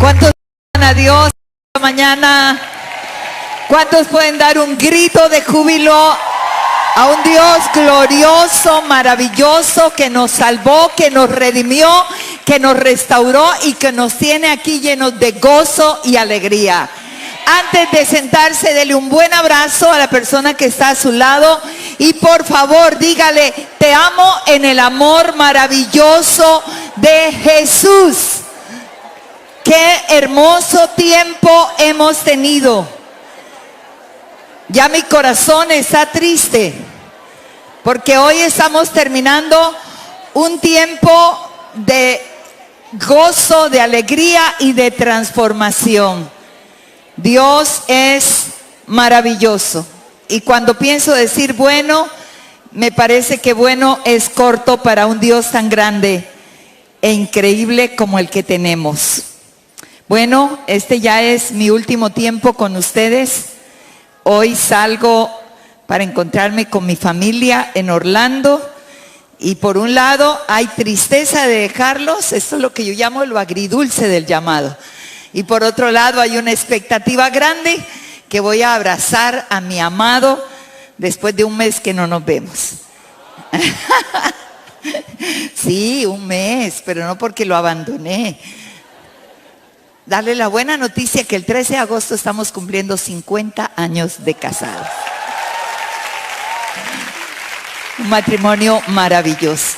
¿Cuántos aman a Dios esta mañana? ¿Cuántos pueden dar un grito de júbilo a un Dios glorioso, maravilloso, que nos salvó, que nos redimió, que nos restauró y que nos tiene aquí llenos de gozo y alegría? Antes de sentarse, dele un buen abrazo a la persona que está a su lado y por favor dígale: te amo en el amor maravilloso de Jesús. Qué hermoso tiempo hemos tenido. Ya mi corazón está triste porque hoy estamos terminando un tiempo de gozo, de alegría y de transformación. Dios es maravilloso. Y cuando pienso decir bueno, me parece que bueno es corto para un Dios tan grande e increíble como el que tenemos. Bueno, este ya es mi último tiempo con ustedes. Hoy salgo para encontrarme con mi familia en Orlando. Y por un lado hay tristeza de dejarlos, esto es lo que yo llamo lo agridulce del llamado. Y por otro lado hay una expectativa grande que voy a abrazar a mi amado después de un mes que no nos vemos. Sí, un mes, pero no porque lo abandoné. Darle la buena noticia que el 13 de agosto estamos cumpliendo 50 años de casados. Un matrimonio maravilloso.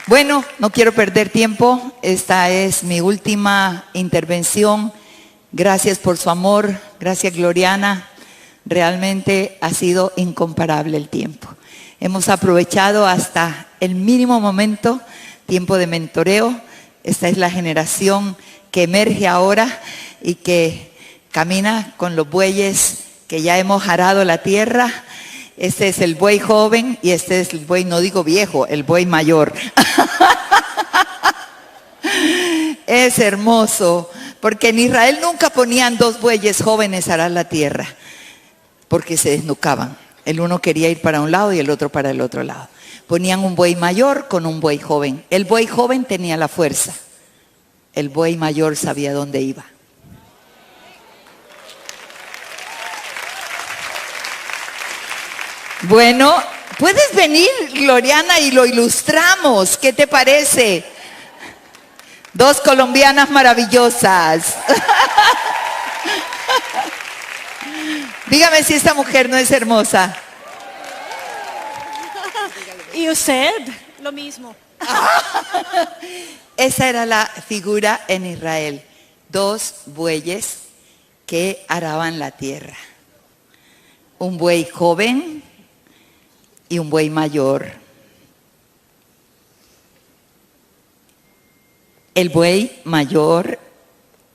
Bueno, no quiero perder tiempo. Esta es mi última intervención. Gracias por su amor. Gracias, Gloriana. Realmente ha sido incomparable el tiempo. Hemos aprovechado hasta el mínimo momento, tiempo de mentoreo. Esta es la generación que emerge ahora y que camina con los bueyes que ya hemos arado la tierra. Este es el buey joven y este es el buey, no digo viejo, el buey mayor. Es hermoso, porque en Israel nunca ponían dos bueyes jóvenes a arar la tierra, porque se desnucaban. El uno quería ir para un lado y el otro para el otro lado. Ponían un buey mayor con un buey joven. El buey joven tenía la fuerza. El buey mayor sabía dónde iba. Bueno, puedes venir, Gloriana, y lo ilustramos. ¿Qué te parece? Dos colombianas maravillosas. Dígame si esta mujer no es hermosa. ¿Y usted? Lo mismo. Esa era la figura en Israel. Dos bueyes que araban la tierra. Un buey joven y un buey mayor. El buey mayor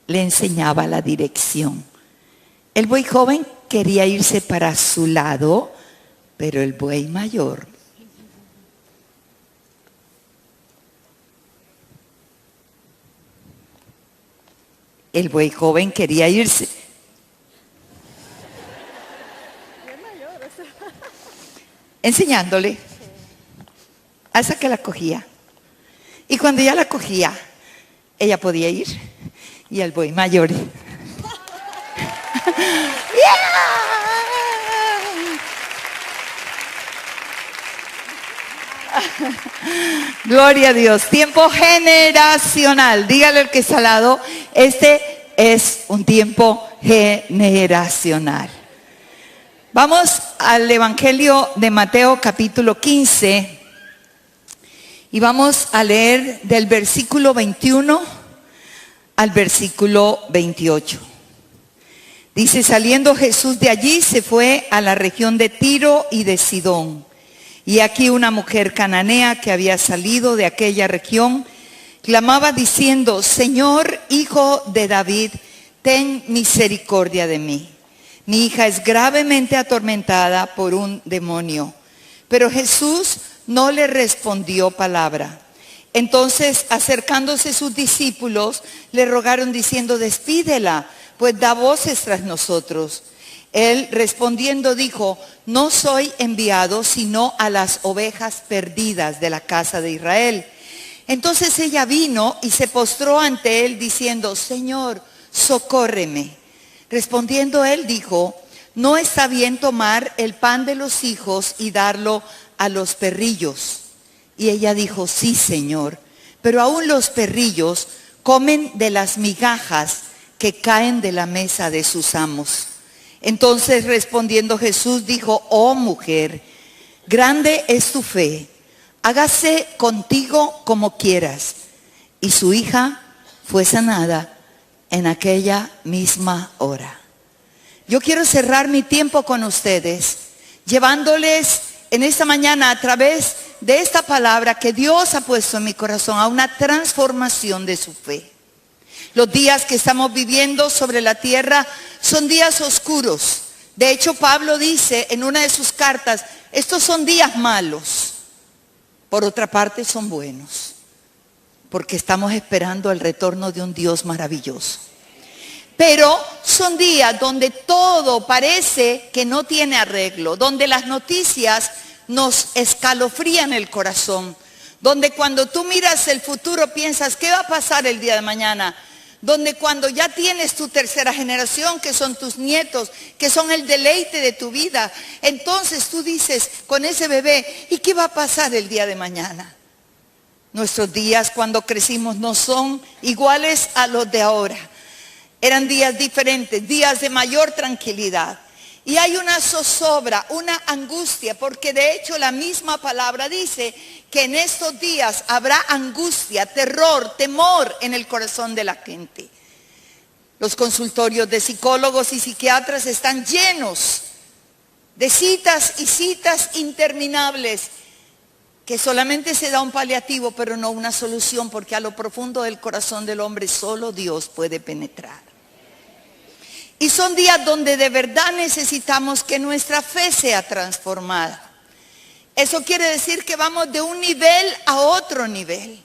le enseñaba la dirección. El buey joven quería irse para su lado, pero el buey mayor quería irse. Enseñándole hasta que la cogía. Y cuando ya la cogía, ella podía ir. Y el buey mayor. Gloria a Dios. Tiempo generacional. Dígale al que está al lado, este es un tiempo generacional. Vamos al Evangelio de Mateo capítulo 15 y vamos a leer del versículo 21 al versículo 28. Dice: saliendo Jesús de allí, se fue a la región de Tiro y de Sidón. Y aquí una mujer cananea que había salido de aquella región clamaba diciendo: Señor, Hijo de David, ten misericordia de mí. Mi hija es gravemente atormentada por un demonio. Pero Jesús no le respondió palabra. Entonces, acercándose sus discípulos, le rogaron diciendo: despídela, pues da voces tras nosotros. Él respondiendo dijo: no soy enviado sino a las ovejas perdidas de la casa de Israel. Entonces ella vino y se postró ante él diciendo, Señor, socórreme. Respondiendo él dijo, no está bien tomar el pan de los hijos y darlo a los perrillos. Y ella dijo, sí, Señor, pero aún los perrillos comen de las migajas que caen de la mesa de sus amos. Entonces respondiendo Jesús dijo, oh mujer, grande es tu fe, hágase contigo como quieras. Y su hija fue sanada en aquella misma hora. Yo quiero cerrar mi tiempo con ustedes, llevándoles en esta mañana a través de esta palabra que Dios ha puesto en mi corazón a una transformación de su fe. Los días que estamos viviendo sobre la tierra son días oscuros. De hecho, Pablo dice en una de sus cartas, estos son días malos. Por otra parte, son buenos, porque estamos esperando el retorno de un Dios maravilloso. Pero son días donde todo parece que no tiene arreglo, donde las noticias nos escalofrían el corazón, donde cuando tú miras el futuro piensas, ¿qué va a pasar el día de mañana? Donde cuando ya tienes tu tercera generación, que son tus nietos, que son el deleite de tu vida, entonces tú dices con ese bebé, ¿y qué va a pasar el día de mañana? Nuestros días cuando crecimos no son iguales a los de ahora. Eran días diferentes, días de mayor tranquilidad. Y hay una zozobra, una angustia, porque de hecho la misma palabra dice que en estos días habrá angustia, terror, temor en el corazón de la gente. Los consultorios de psicólogos y psiquiatras están llenos de citas y citas interminables, que solamente se da un paliativo, pero no una solución, porque a lo profundo del corazón del hombre solo Dios puede penetrar. Y son días donde de verdad necesitamos que nuestra fe sea transformada. Eso quiere decir que vamos de un nivel a otro nivel.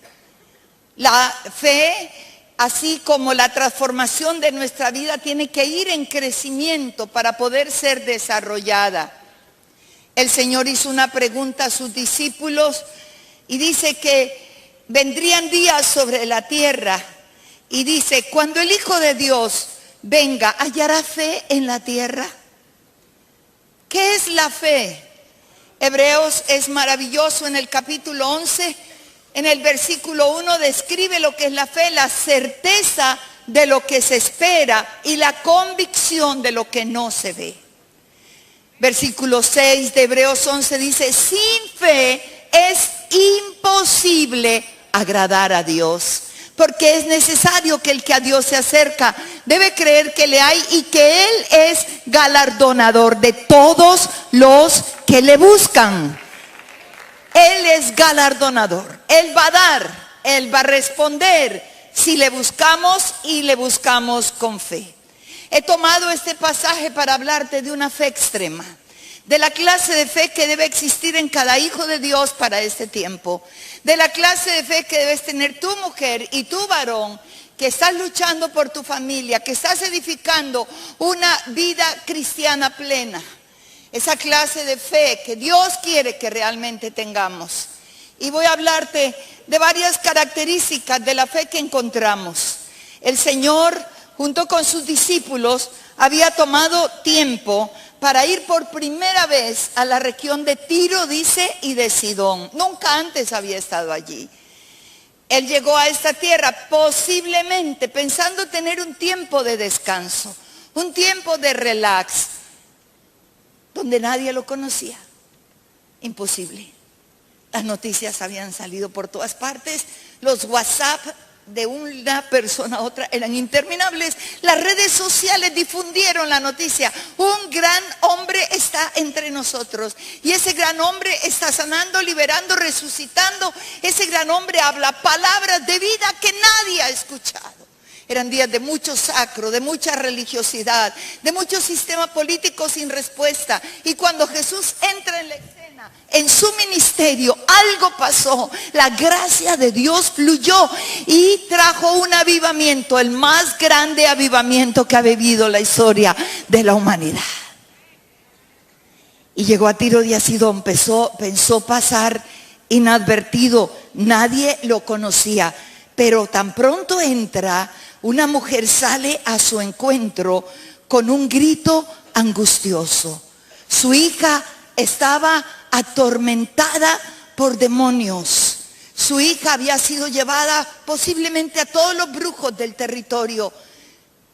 La fe, así como la transformación de nuestra vida, tiene que ir en crecimiento para poder ser desarrollada. El Señor hizo una pregunta a sus discípulos y dice que vendrían días sobre la tierra. Y dice, cuando el Hijo de Dios venga, ¿hallará fe en la tierra? ¿Qué es la fe? Hebreos es maravilloso en el capítulo 11, en el versículo 1 describe lo que es la fe, la certeza de lo que se espera y la convicción de lo que no se ve. Versículo 6 de Hebreos 11 dice, sin fe es imposible agradar a Dios. Porque es necesario que el que a Dios se acerca debe creer que le hay y que Él es galardonador de todos los que le buscan. Él es galardonador. Él va a dar, Él va a responder si le buscamos y le buscamos con fe. He tomado este pasaje para hablarte de una fe extrema, de la clase de fe que debe existir en cada hijo de Dios para este tiempo, de la clase de fe que debes tener tu mujer y tu varón, que estás luchando por tu familia, que estás edificando una vida cristiana plena. Esa clase de fe que Dios quiere que realmente tengamos. Y voy a hablarte de varias características de la fe que encontramos. El Señor, junto con sus discípulos, había tomado tiempo para ir por primera vez a la región de Tiro, dice, y de Sidón. Nunca antes había estado allí. Él llegó a esta tierra posiblemente pensando tener un tiempo de descanso, un tiempo de relax, donde nadie lo conocía. Imposible. Las noticias habían salido por todas partes, los WhatsApp de una persona a otra eran interminables. Las redes sociales difundieron la noticia. Un gran hombre está entre nosotros. Y ese gran hombre está sanando, liberando, resucitando. Ese gran hombre habla palabras de vida que nadie ha escuchado. Eran días de mucho sacro, de mucha religiosidad, de mucho sistema político sin respuesta. Y cuando Jesús entra en la escena, en su ministerio, algo pasó. La gracia de Dios fluyó y trajo un avivamiento, el más grande avivamiento que ha vivido la historia de la humanidad. Y llegó a Tiro de Sidón, pensó pasar inadvertido, nadie lo conocía. Pero tan pronto entra, una mujer sale a su encuentro con un grito angustioso. Su hija estaba atormentada por demonios. Su hija había sido llevada posiblemente a todos los brujos del territorio.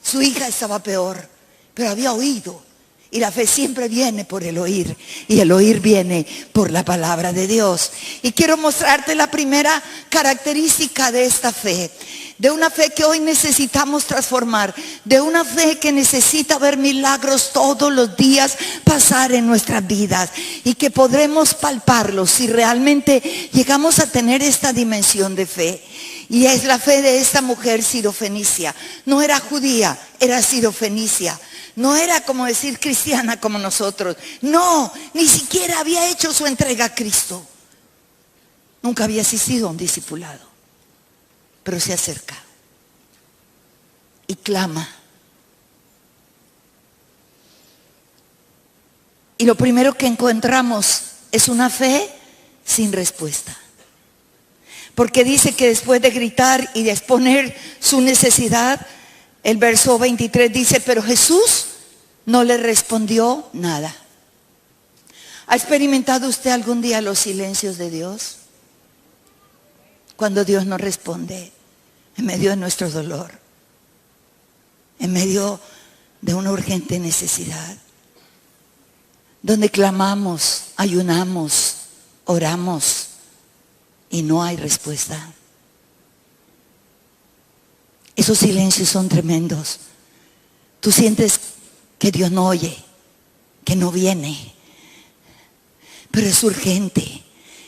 Su hija estaba peor, pero había oído. Y la fe siempre viene por el oír. Y el oír viene por la palabra de Dios. Y quiero mostrarte la primera característica de esta fe. De una fe que hoy necesitamos transformar. De una fe que necesita ver milagros todos los días pasar en nuestras vidas. Y que podremos palparlos si realmente llegamos a tener esta dimensión de fe. Y es la fe de esta mujer sirofenicia. No era judía, era sirofenicia. No era como decir cristiana como nosotros. No, ni siquiera había hecho su entrega a Cristo. Nunca había asistido a un discipulado. Pero se acerca y clama. Y lo primero que encontramos es una fe sin respuesta. Porque dice que después de gritar y de exponer su necesidad, el verso 23 dice, pero Jesús no le respondió nada. ¿Ha experimentado usted algún día los silencios de Dios? Cuando Dios no responde en medio de nuestro dolor, en medio de una urgente necesidad, donde clamamos, ayunamos, oramos y no hay respuesta. Esos silencios son tremendos. Tú sientes que Dios no oye, que no viene, pero es urgente.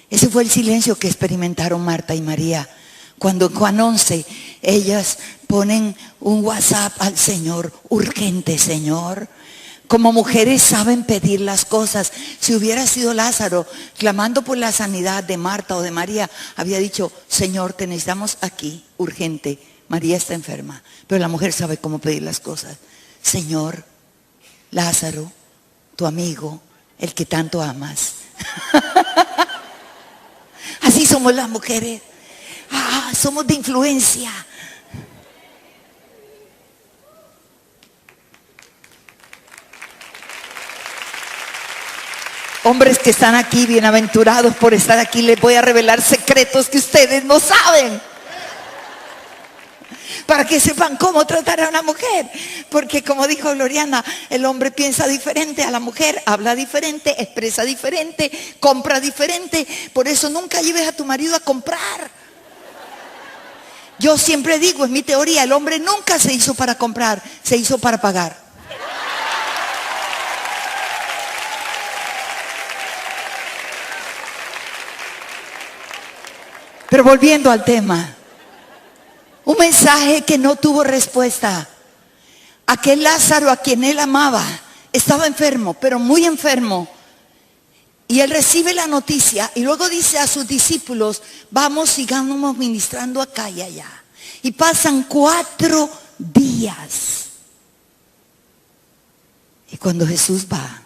Ese fue el silencio que experimentaron Marta y María cuando en Juan 11 ellas ponen un WhatsApp al Señor: urgente, Señor. Como mujeres saben pedir las cosas. Si hubiera sido Lázaro clamando por la sanidad de Marta o de María, había dicho: Señor, te necesitamos aquí, urgente. María está enferma, pero la mujer sabe cómo pedir las cosas. Señor, Lázaro, tu amigo, el que tanto amas. Así somos las mujeres. Somos de influencia. Hombres que están aquí, bienaventurados por estar aquí, les voy a revelar secretos que ustedes no saben, para que sepan cómo tratar a una mujer. Porque como dijo Gloriana, el hombre piensa diferente a la mujer, habla diferente, expresa diferente, compra diferente. Por eso nunca lleves a tu marido a comprar. Yo siempre digo, es mi teoría, el hombre nunca se hizo para comprar, se hizo para pagar. Pero volviendo al tema, un mensaje que no tuvo respuesta. Aquel Lázaro a quien él amaba estaba enfermo, pero muy enfermo. Y él recibe la noticia y luego dice a sus discípulos: vamos, sigamos ministrando acá y allá. Y pasan 4 días. Y cuando Jesús va,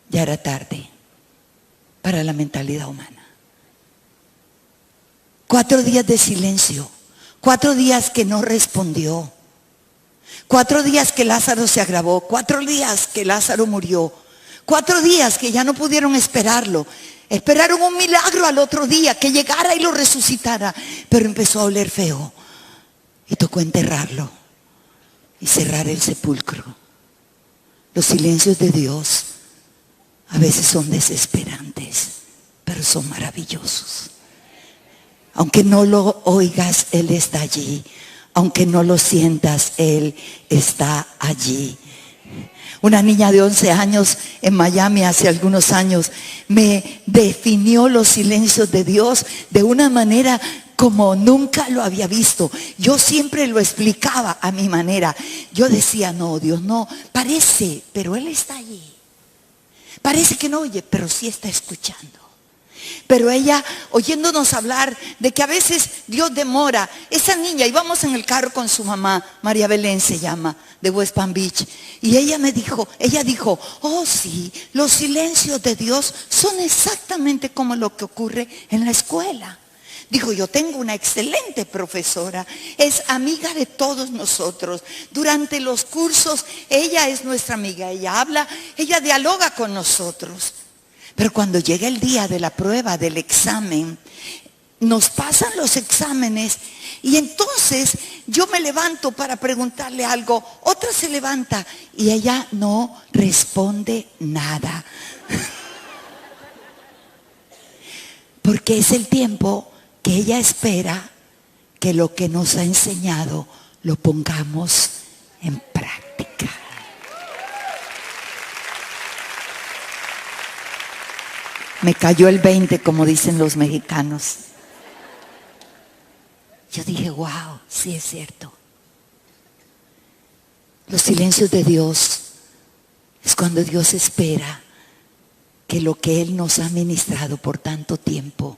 ya era tarde para la mentalidad humana. 4 días de silencio. 4 días que no respondió. 4 días que Lázaro se agravó. 4 días que Lázaro murió. 4 días que ya no pudieron esperarlo. Esperaron un milagro al otro día, que llegara y lo resucitara. Pero empezó a oler feo. Y tocó enterrarlo y cerrar el sepulcro. Los silencios de Dios a veces son desesperantes, pero son maravillosos. Aunque no lo oigas, Él está allí. Aunque no lo sientas, Él está allí. Una niña de 11 años en Miami hace algunos años me definió los silencios de Dios de una manera como nunca lo había visto. Yo siempre lo explicaba a mi manera. Yo decía: no, Dios no, parece, pero Él está allí. Parece que no oye, pero sí está escuchando. Pero ella, oyéndonos hablar de que a veces Dios demora, esa niña, íbamos en el carro con su mamá, María Belén se llama, de West Palm Beach, y ella dijo, oh sí, los silencios de Dios son exactamente como lo que ocurre en la escuela. Dijo, yo tengo una excelente profesora, es amiga de todos nosotros. Durante los cursos, ella es nuestra amiga, ella habla, ella dialoga con nosotros. Pero cuando llega el día de la prueba, del examen, nos pasan los exámenes y entonces yo me levanto para preguntarle algo, otra se levanta y ella no responde nada. Porque es el tiempo que ella espera que lo que nos ha enseñado lo pongamos en práctica. Me cayó el 20, como dicen los mexicanos. Yo dije, wow, sí es cierto. Los silencios de Dios es cuando Dios espera que lo que Él nos ha ministrado por tanto tiempo,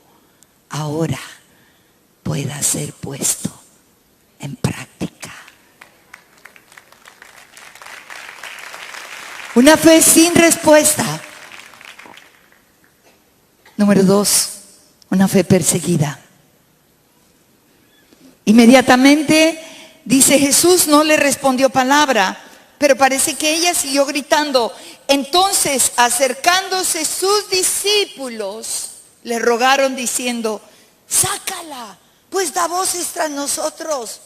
ahora pueda ser puesto en práctica. Una fe sin respuesta. Número 2, una fe perseguida. Inmediatamente, dice, Jesús no le respondió palabra, pero parece que ella siguió gritando. Entonces, acercándose sus discípulos, le rogaron diciendo, sácala, pues da voces tras nosotros.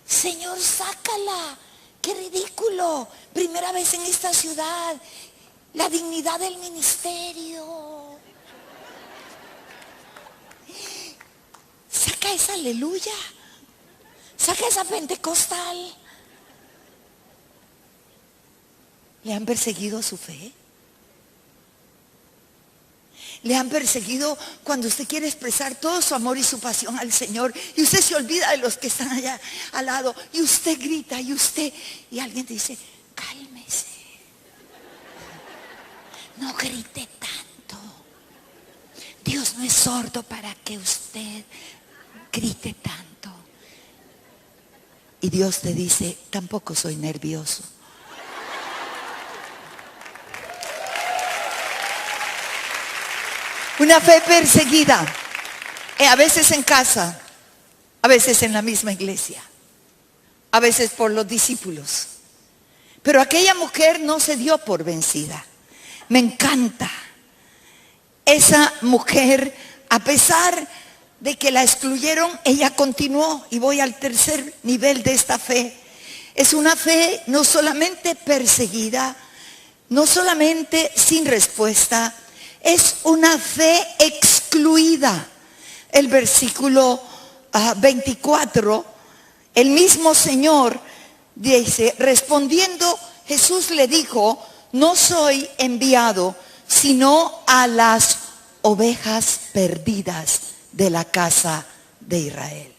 Señor, sácala, qué ridículo, primera vez en esta ciudad, la dignidad del ministerio. Saca esa aleluya, saca esa pentecostal. ¿Le han perseguido su fe? Le han perseguido cuando usted quiere expresar todo su amor y su pasión al Señor y usted se olvida de los que están allá al lado y usted grita y alguien dice, cálmese, no grite tanto. Dios no es sordo para que usted grite tanto. Y Dios te dice, tampoco soy nervioso. Una fe perseguida, a veces en casa, a veces en la misma iglesia, a veces por los discípulos. Pero aquella mujer no se dio por vencida. Me encanta. Esa mujer, a pesar de que la excluyeron, ella continuó. Y voy al tercer nivel de esta fe. Es una fe no solamente perseguida, no solamente sin respuesta, es una fe excluida. El versículo 24, el mismo Señor dice, respondiendo Jesús le dijo, no soy enviado sino a las ovejas perdidas de la casa de Israel.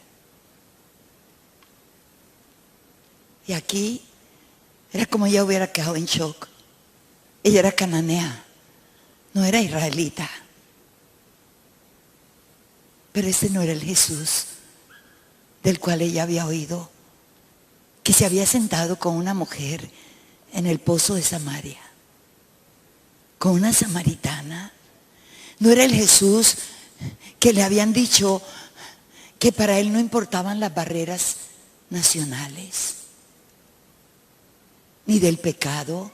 Y aquí era como ella hubiera quedado en shock. Ella era cananea, no era israelita. Pero ese no era el Jesús del cual ella había oído, que se había sentado con una mujer en el pozo de Samaria, con una samaritana. No era el Jesús que le habían dicho que para él no importaban las barreras nacionales, ni del pecado,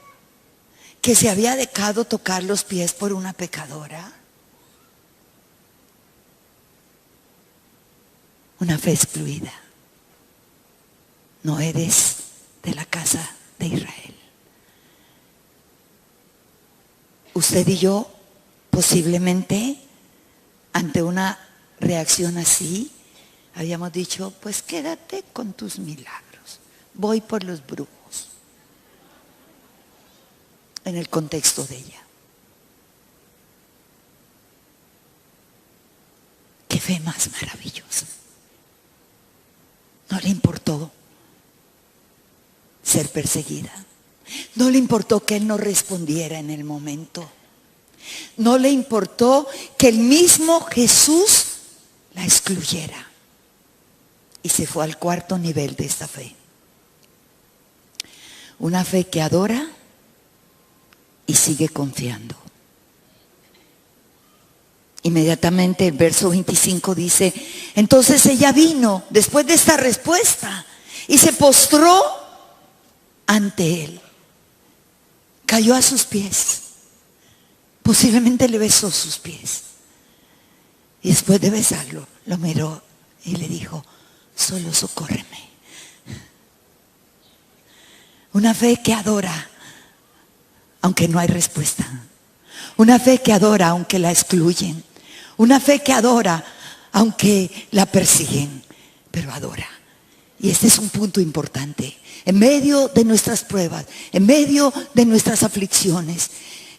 que se había dejado tocar los pies por una pecadora. Una fe excluida. No eres de la casa de Israel. Usted y yo, posiblemente, ante una reacción así, habíamos dicho, pues quédate con tus milagros. Voy por los brujos. En el contexto de ella. Qué fe más maravillosa. No le importó ser perseguida. No le importó que él no respondiera en el momento. No le importó que el mismo Jesús la excluyera. Y se fue al cuarto nivel de esta fe. Una fe que adora y sigue confiando. Inmediatamente el verso 25 dice, entonces ella vino después de esta respuesta y se postró ante él. Cayó a sus pies. Posiblemente le besó sus pies. Y después de besarlo, lo miró y le dijo, solo socórreme. Una fe que adora, aunque no hay respuesta. Una fe que adora, aunque la excluyen. Una fe que adora, aunque la persiguen, pero adora. Y este es un punto importante. En medio de nuestras pruebas, en medio de nuestras aflicciones,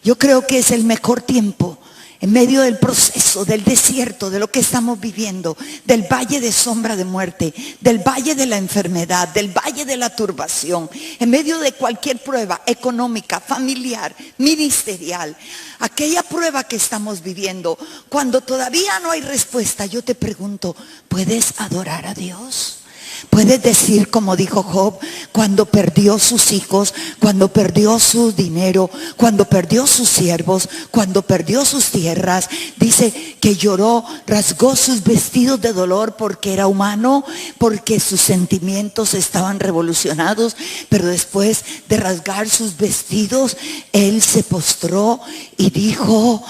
yo creo que es el mejor tiempo, en medio del proceso, del desierto, de lo que estamos viviendo, del valle de sombra de muerte, del valle de la enfermedad, del valle de la turbación, en medio de cualquier prueba económica, familiar, ministerial, aquella prueba que estamos viviendo, cuando todavía no hay respuesta, yo te pregunto, ¿puedes adorar a Dios? Puedes decir como dijo Job, cuando perdió sus hijos, cuando perdió su dinero, cuando perdió sus siervos, cuando perdió sus tierras, dice que lloró, rasgó sus vestidos de dolor porque era humano, porque sus sentimientos estaban revolucionados, pero después de rasgar sus vestidos, él se postró y dijo,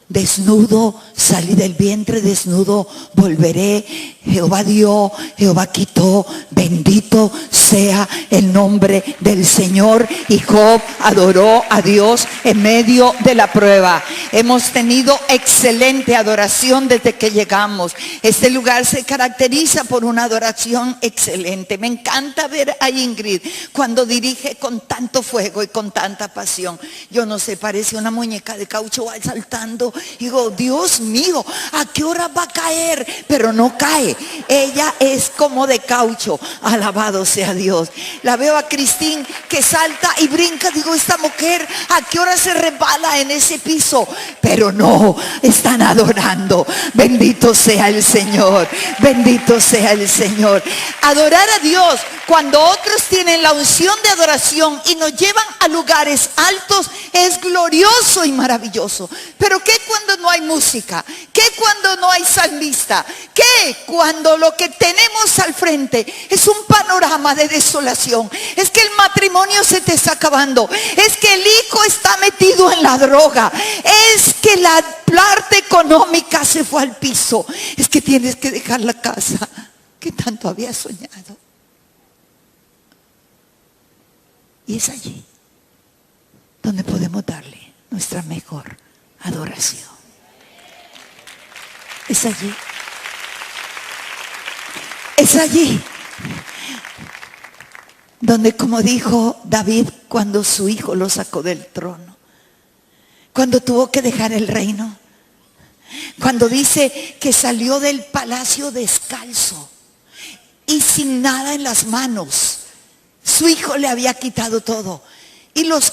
desnudo salí del vientre, desnudo volveré. Jehová dio, Jehová quitó, bendito sea el nombre del Señor. Y Job adoró a Dios en medio de la prueba. Hemos tenido excelente adoración desde que llegamos. Este lugar se caracteriza por una adoración excelente. Me encanta ver a Ingrid cuando dirige con tanto fuego y con tanta pasión. Yo no sé, parece una muñeca de caucho, va saltando. Digo, Dios mío, ¿a qué hora va a caer? Pero no cae. Ella es como de caucho. Alabado sea Dios. La veo a Cristín que salta y brinca. Digo, esta mujer, ¿a qué hora se resbala en ese piso? Pero no, están adorando. Bendito sea el Señor. Bendito sea el Señor. Adorar a Dios cuando otros tienen la unción de adoración y nos llevan a lugares altos es glorioso y maravilloso. Pero ¿qué cuando no hay música? ¿Qué cuando no hay salmista? ¿Qué cuando lo que tenemos al frente es un panorama de desolación? Es que el matrimonio se te está acabando. Es que el hijo está metido en la droga. Es que la parte económica se fue al piso. Es que tienes que dejar la casa que tanto había soñado. Y es allí donde podemos darle nuestra mejor adoración. Es allí. Es allí donde, como dijo David cuando su hijo lo sacó del trono, cuando tuvo que dejar el reino, cuando dice que salió del palacio descalzo y sin nada en las manos. Su hijo le había quitado todo y los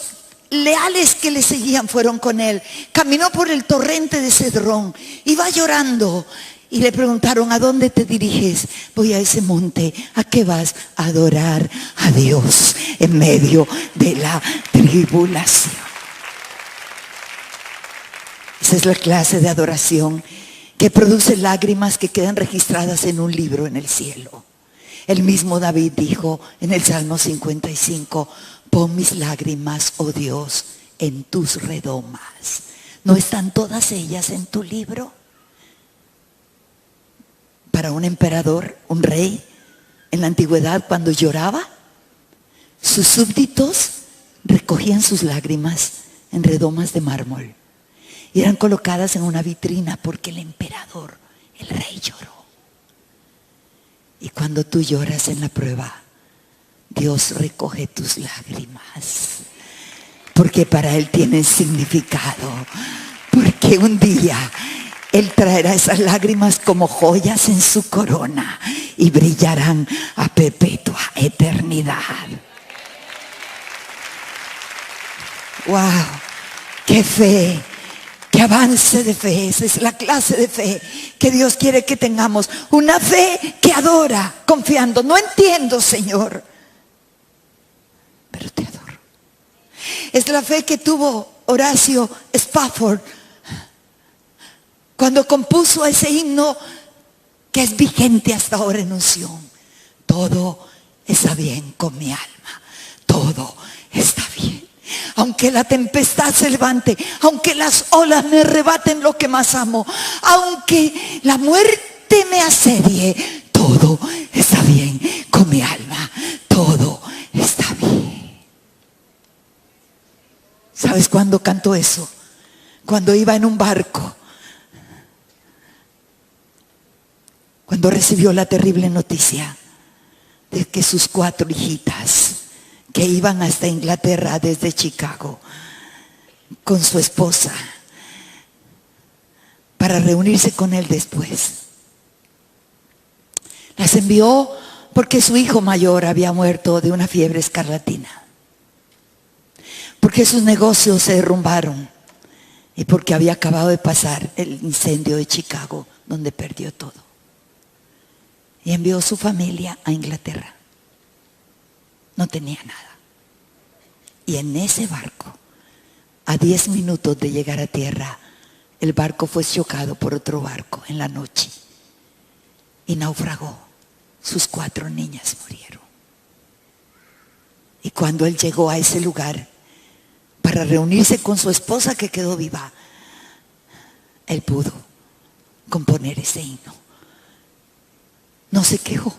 leales que le seguían fueron con él. Caminó por el torrente de Cedrón, iba llorando y le preguntaron, ¿a dónde te diriges? Voy a ese monte. ¿A qué vas? A adorar a Dios en medio de la tribulación. Esa es la clase de adoración que produce lágrimas que quedan registradas en un libro en el cielo. El mismo David dijo en el Salmo 55, pon mis lágrimas, oh Dios, en tus redomas. ¿No están todas ellas en tu libro? Para un emperador, un rey, en la antigüedad cuando lloraba, sus súbditos recogían sus lágrimas en redomas de mármol y eran colocadas en una vitrina porque el emperador, el rey lloró. Y cuando tú lloras en la prueba, Dios recoge tus lágrimas, porque para Él tienen significado, porque un día Él traerá esas lágrimas como joyas en su corona y brillarán a perpetua eternidad. ¡Wow! ¡Qué fe! que avance de fe. Esa es la clase de fe que Dios quiere que tengamos. Una fe que adora, confiando. No entiendo, Señor, pero te adoro. Es la fe que tuvo Horacio Spafford cuando compuso ese himno que es vigente hasta ahora en unción. Todo está bien con mi alma. Todo está bien. Aunque la tempestad se levante, aunque las olas me arrebaten lo que más amo, aunque la muerte me asedie, todo está bien con mi alma. Todo está bien. ¿Sabes cuándo cantó eso? Cuando iba en un barco. Cuando recibió la terrible noticia de que sus 4 hijitas, que iban hasta Inglaterra desde Chicago con su esposa para reunirse con él después, las envió porque su hijo mayor había muerto de una fiebre escarlatina, porque sus negocios se derrumbaron y porque había acabado de pasar el incendio de Chicago, donde perdió todo. Y envió su familia a Inglaterra. No tenía nada. Y en ese barco, a 10 minutos de llegar a tierra, el barco fue chocado por otro barco en la noche. Y naufragó. Sus 4 niñas murieron. Y cuando él llegó a ese lugar para reunirse con su esposa que quedó viva, él pudo componer ese himno. No se quejó.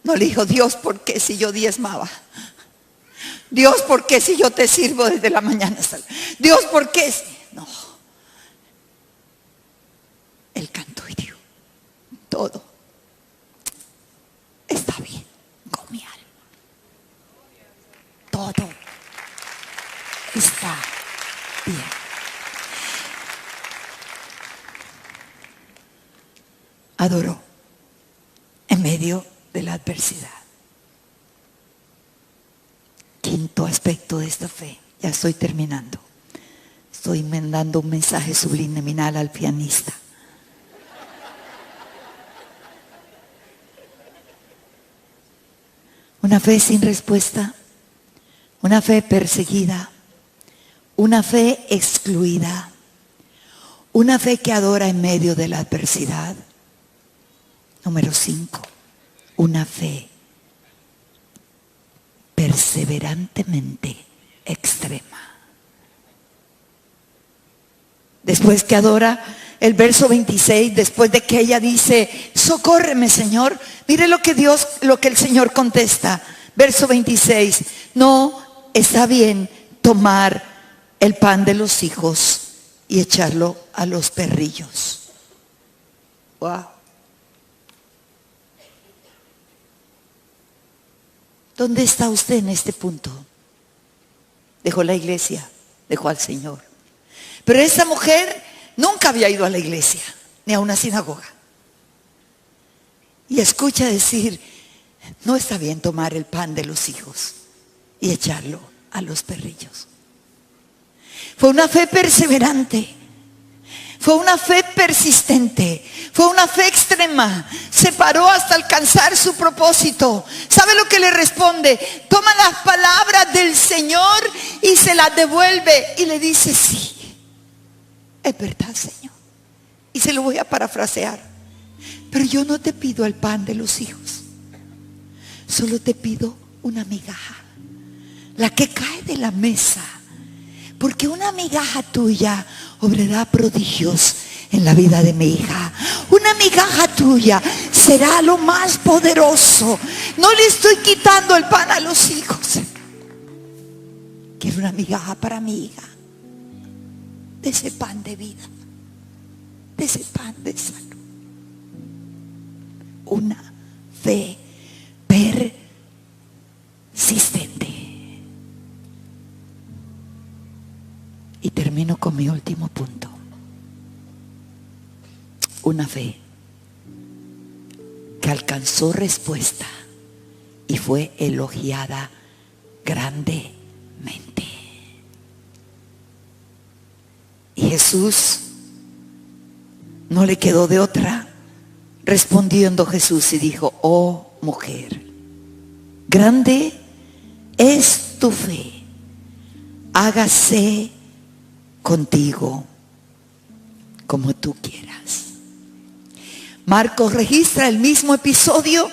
No le dijo, Dios, ¿por qué si yo diezmaba? Dios, ¿por qué si yo te sirvo desde la mañana hasta la... Dios, ¿por qué si... No. Él cantó y dijo, todo está bien con mi alma. Todo está bien. Adoró en medio de la adversidad. Quinto aspecto de esta fe. Ya estoy terminando. Estoy mandando un mensaje subliminal al pianista. Una fe sin respuesta, una fe perseguida, una fe excluida, una fe que adora en medio de la adversidad. Número 5, una fe perseverantemente extrema. Después que adora, el verso 26, después de que ella dice, socórreme, Señor, mire lo que el Señor contesta. Verso 26, no está bien tomar el pan de los hijos y echarlo a los perrillos. Wow. ¿Dónde está usted en este punto? Dejó la iglesia, dejó al Señor. Pero esta mujer nunca había ido a la iglesia, ni a una sinagoga. Y escucha decir, no está bien tomar el pan de los hijos y echarlo a los perrillos. Fue una fe perseverante. Fue una fe persistente, fue una fe extrema, se paró hasta alcanzar su propósito. ¿Sabe lo que le responde? Toma las palabras del Señor y se las devuelve y le dice, sí, es verdad, Señor. Y se lo voy a parafrasear, pero yo no te pido el pan de los hijos, solo te pido una migaja, la que cae de la mesa. Porque una migaja tuya obrará prodigios en la vida de mi hija. Una migaja tuya será lo más poderoso. No le estoy quitando el pan a los hijos. Quiero una migaja para mi hija. De ese pan de vida. De ese pan de salud. Una fe persistente. Y termino con mi último punto. Una fe que alcanzó respuesta y fue elogiada grandemente. Jesús no le quedó de otra. Respondiendo Jesús y dijo: oh mujer, grande es tu fe, hágase contigo como tú quieras. Marcos registra el mismo episodio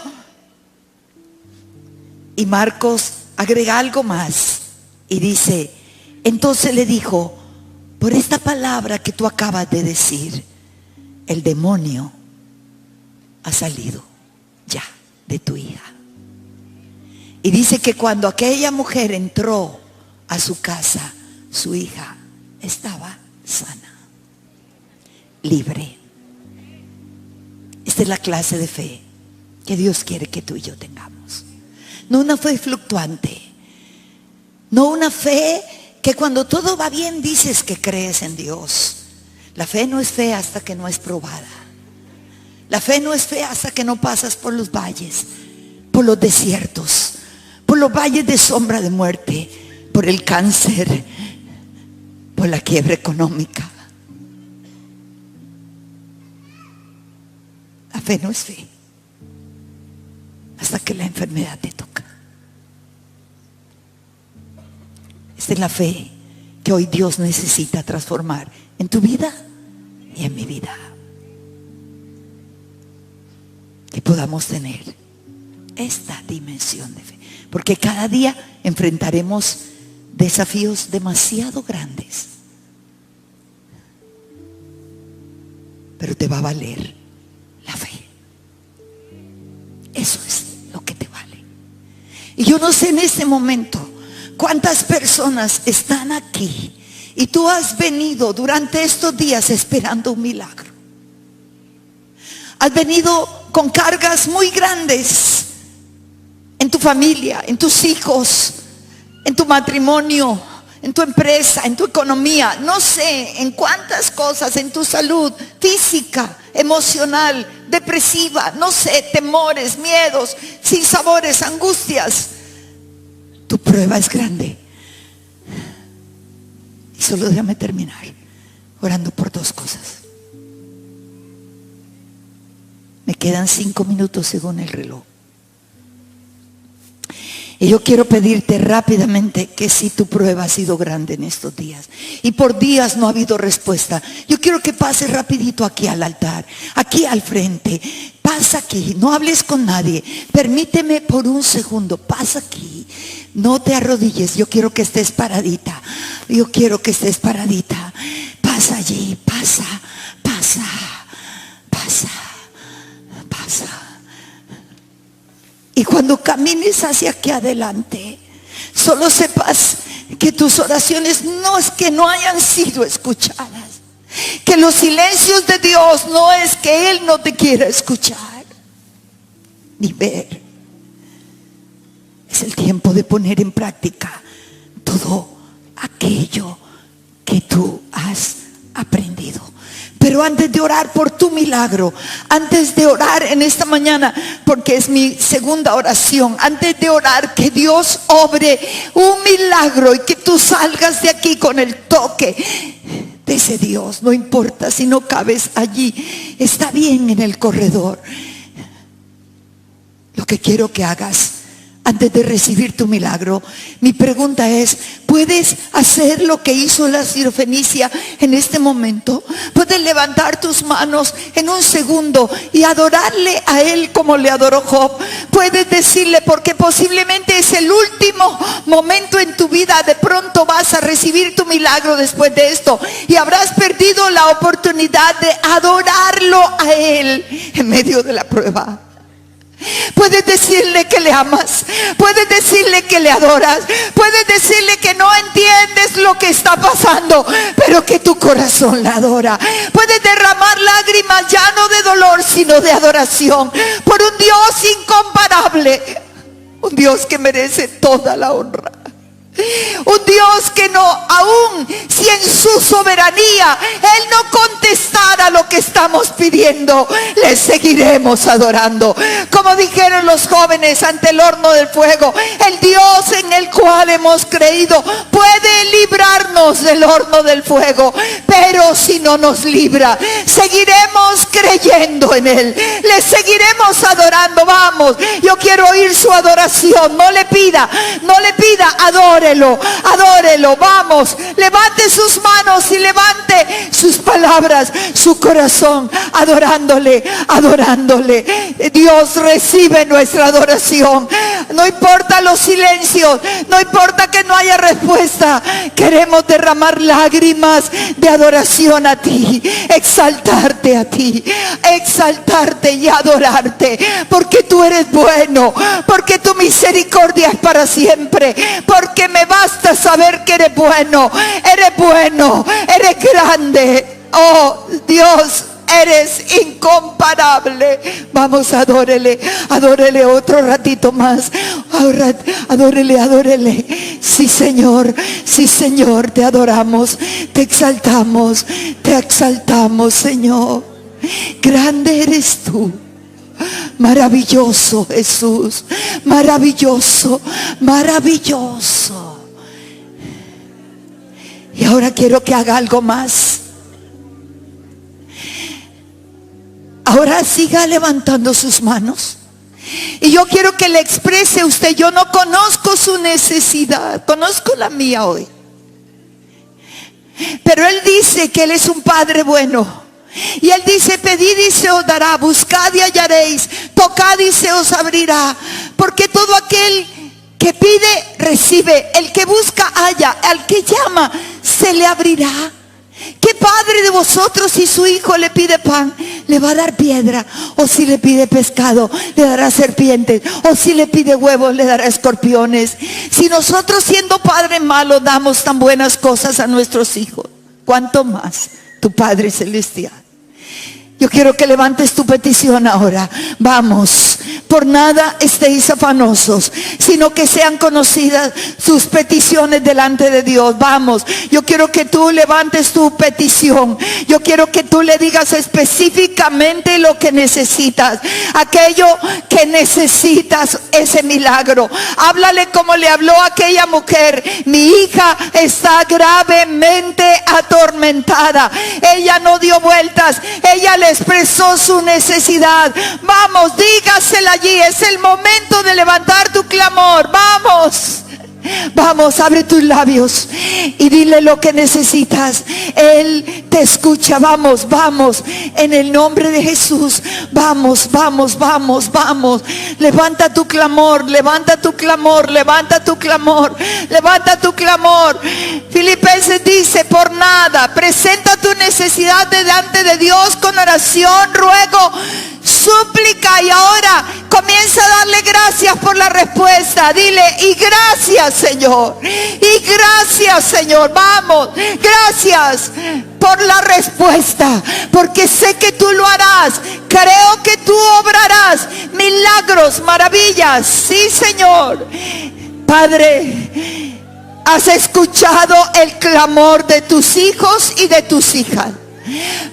y Marcos agrega algo más y dice: entonces le dijo, por esta palabra que tú acabas de decir, el demonio ha salido ya de tu hija. Y dice que cuando aquella mujer entró a su casa, su hija estaba sana, libre. Esta es la clase de fe que Dios quiere que tú y yo tengamos. No una fe fluctuante, no una fe que cuando todo va bien dices que crees en Dios. La fe no es fe hasta que no es probada. La fe no es fe hasta que no pasas por los valles, por los desiertos, por los valles de sombra de muerte, por el cáncer, por la quiebra económica. La fe no es fe hasta que la enfermedad te toca. Esta es la fe que hoy Dios necesita transformar en tu vida y en mi vida. Que podamos tener esta dimensión de fe. Porque cada día enfrentaremos desafíos demasiado grandes. Pero te va a valer la fe. Eso es lo que te vale. Y yo no sé en este momento cuántas personas están aquí y tú has venido durante estos días esperando un milagro. Has venido con cargas muy grandes en tu familia, en tus hijos, en tu matrimonio, en tu empresa, en tu economía, no sé en cuántas cosas, en tu salud física, emocional, depresiva, no sé, temores, miedos, sinsabores, angustias. Tu prueba es grande. Y solo déjame terminar orando por dos cosas. Me quedan 5 minutos según el reloj. Y yo quiero pedirte rápidamente que si tu prueba ha sido grande en estos días y por días no ha habido respuesta, yo quiero que pases rapidito aquí al altar, aquí al frente. Pasa aquí, no hables con nadie. Permíteme por un segundo, pasa aquí. No te arrodilles, yo quiero que estés paradita. Yo quiero que estés paradita. Pasa allí, pasa, pasa, pasa, pasa. Y cuando camines hacia aquí adelante, solo sepas que tus oraciones no es que no hayan sido escuchadas, que los silencios de Dios no es que Él no te quiera escuchar ni ver. Es el tiempo de poner en práctica todo aquello que tú has aprendido. Pero antes de orar por tu milagro, antes de orar en esta mañana, porque es mi segunda oración, antes de orar que Dios obre un milagro y que tú salgas de aquí con el toque de ese Dios, no importa si no cabes allí, está bien en el corredor. Lo que quiero que hagas antes de recibir tu milagro, mi pregunta es: ¿puedes hacer lo que hizo la sirofenicia en este momento? ¿Puedes levantar tus manos en un segundo y adorarle a Él como le adoró Job? Puedes decirle, porque posiblemente es el último momento en tu vida. De pronto vas a recibir tu milagro después de esto y habrás perdido la oportunidad de adorarlo a Él en medio de la prueba. Puedes decirle que le amas, puedes decirle que le adoras, puedes decirle que no entiendes lo que está pasando, pero que tu corazón la adora. Puedes derramar lágrimas ya no de dolor, sino de adoración por un Dios incomparable, un Dios que merece toda la honra, Un Dios que no, aún si en su soberanía Él no contestara lo que estamos pidiendo, le seguiremos adorando. Como dijeron los jóvenes ante el horno del fuego, el Dios en el cual hemos creído puede librarnos del horno del fuego, pero si no nos libra, seguiremos creyendo en Él, le seguiremos adorando. Vamos, yo quiero oír su adoración. No le pida, adórelo, adórelo. Vamos, levante sus manos y levante sus palabras, su corazón, adorándole, adorándole. Dios recibe nuestra adoración. No importa los silencios, no importa que no haya respuesta, queremos derramar lágrimas de adoración a ti, exaltarte a ti, exaltarte y adorarte, porque tú eres bueno, porque tu misericordia es para siempre, porque me basta saber que eres bueno, eres grande. Oh Dios, eres incomparable. Vamos, adórele, adórele otro ratito más. Ahora, adórele, adórele. Sí, Señor, te adoramos, te exaltamos, Señor. Grande eres tú. Maravilloso, Jesús, maravilloso, maravilloso. Y ahora quiero que haga algo más. Ahora siga levantando sus manos. Y yo quiero que le exprese usted. Yo no conozco su necesidad, conozco la mía hoy. Pero Él dice que Él es un Padre bueno. Y Él dice: pedid y se os dará, buscad y hallaréis, tocad y se os abrirá. Porque todo aquel que pide, recibe. El que busca, halla. Al que llama, se le abrirá. ¿Qué padre de vosotros, si su hijo le pide pan, le va a dar piedra? O si le pide pescado, le dará serpientes. O si le pide huevos, le dará escorpiones. Si nosotros, siendo padres malos, damos tan buenas cosas a nuestros hijos, ¿cuánto más tu Padre Celestial? Yo quiero que levantes tu petición ahora. Vamos, por nada estéis afanosos, sino que sean conocidas sus peticiones delante de Dios. Vamos, yo quiero que tú levantes tu petición. Yo quiero que tú le digas específicamente lo que necesitas, aquello que necesitas, ese milagro. Háblale como le habló a aquella mujer: mi hija está gravemente atormentada. Ella no dio vueltas, ella le expresó su necesidad. Vamos, dígasela allí. Es el momento de levantar tu clamor. Vamos, vamos, abre tus labios y dile lo que necesitas. Él te escucha. Vamos, vamos, en el nombre de Jesús. Vamos, vamos, vamos, vamos. Levanta tu clamor, levanta tu clamor, levanta tu clamor, levanta tu clamor. Filipenses dice: por nada, presenta tu necesidad delante de Dios con oración, ruego, súplica. Y ahora comienza a darle gracias por la respuesta. Dile: y gracias, Señor, y gracias, Señor. Vamos, gracias por la respuesta, porque sé que tú lo harás. Creo que tú obrarás milagros, maravillas. Sí, Señor. Padre, has escuchado el clamor de tus hijos y de tus hijas.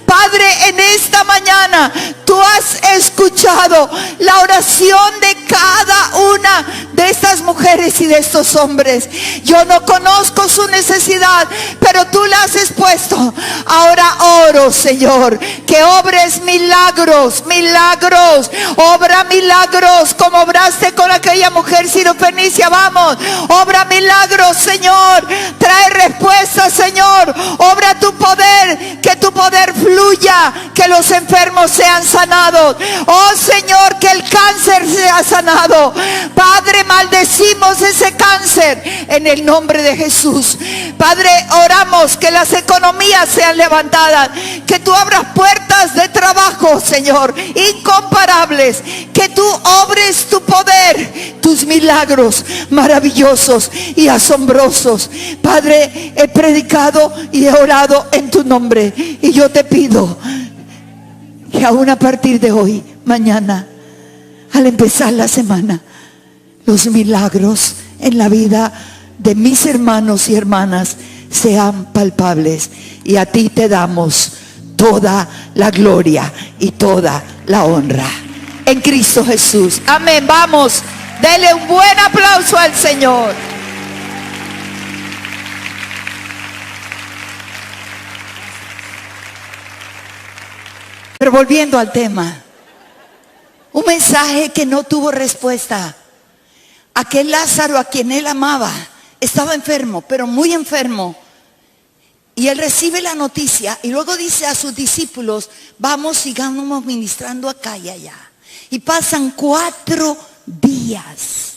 Padre, en esta mañana tú has escuchado la oración de cada una de estas mujeres y de estos hombres. Yo no conozco su necesidad, pero tú la has expuesto. Ahora oro, Señor, que obres milagros, milagros. Obra milagros como obraste con aquella mujer sirofenicia. Vamos, obra milagros, Señor. Trae respuesta, Señor. Obra tu poder, que tu poder fluya, que los enfermos sean sanados. Oh Señor, que el cáncer sea sanado. Padre, maldecimos ese cáncer en el nombre de Jesús. Padre, oramos que las economías sean levantadas, que tú abras puertas de trabajo, Señor, incomparables, que tú obres tu poder, tus milagros maravillosos y asombrosos. Padre, he predicado y he orado en tu nombre, y yo te pido que aún a partir de hoy, mañana, al empezar la semana, los milagros en la vida de mis hermanos y hermanas sean palpables. Y a ti te damos toda la gloria y toda la honra. En Cristo Jesús. Amén. Vamos, dele un buen aplauso al Señor. Pero volviendo al tema, un mensaje que no tuvo respuesta. Aquel Lázaro a quien él amaba estaba enfermo, pero muy enfermo. Y él recibe la noticia y luego dice a sus discípulos: vamos, sigamos ministrando acá y allá. Y pasan 4 días.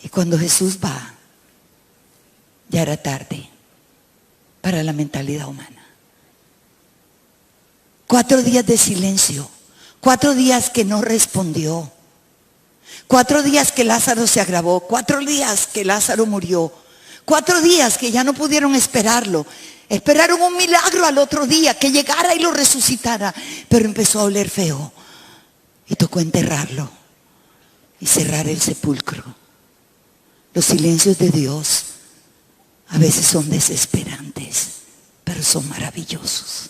Y cuando Jesús va, ya era tarde para la mentalidad humana. 4 días de silencio, 4 días que no respondió, 4 días que Lázaro se agravó, 4 días que Lázaro murió, 4 días que ya no pudieron esperarlo. Esperaron un milagro al otro día, que llegara y lo resucitara, pero empezó a oler feo y tocó enterrarlo y cerrar el sepulcro. Los silencios de Dios a veces son desesperantes, pero son maravillosos.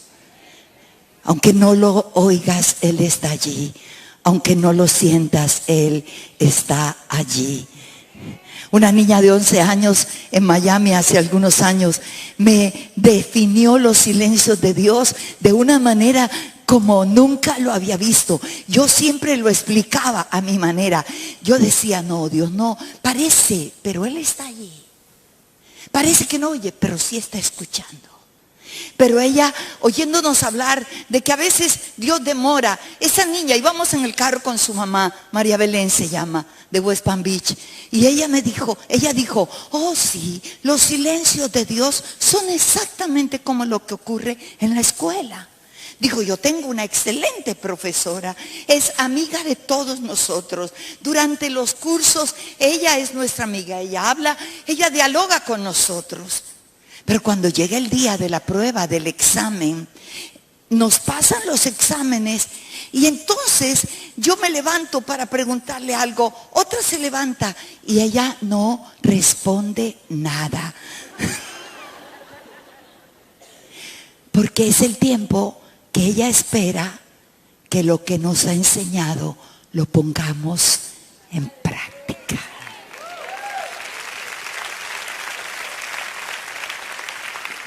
Aunque no lo oigas, Él está allí. Aunque no lo sientas, Él está allí. Una niña de 11 años en Miami hace algunos años me definió los silencios de Dios de una manera como nunca lo había visto. Yo siempre lo explicaba a mi manera. Yo decía: no, Dios no, parece, pero Él está allí. Parece que no oye, pero sí está escuchando. Pero ella, oyéndonos hablar de que a veces Dios demora, esa niña, íbamos en el carro con su mamá, María Belén se llama, de West Palm Beach, y ella dijo: oh sí, los silencios de Dios son exactamente como lo que ocurre en la escuela. Dijo: yo tengo una excelente profesora, es amiga de todos nosotros. Durante los cursos, ella es nuestra amiga, ella habla, ella dialoga con nosotros. Pero cuando llega el día de la prueba, del examen, nos pasan los exámenes y entonces yo me levanto para preguntarle algo, otra se levanta y ella no responde nada. Porque es el tiempo que ella espera que lo que nos ha enseñado lo pongamos en práctica.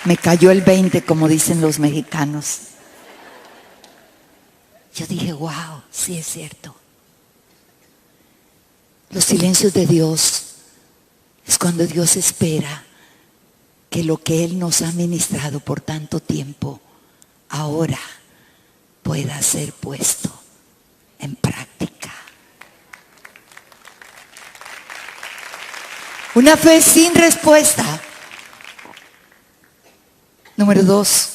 Me cayó el 20, como dicen los mexicanos. Yo dije: wow, sí es cierto. Los silencios de Dios es cuando Dios espera que lo que Él nos ha ministrado por tanto tiempo, ahora pueda ser puesto en práctica. Una fe sin respuesta. Número 2,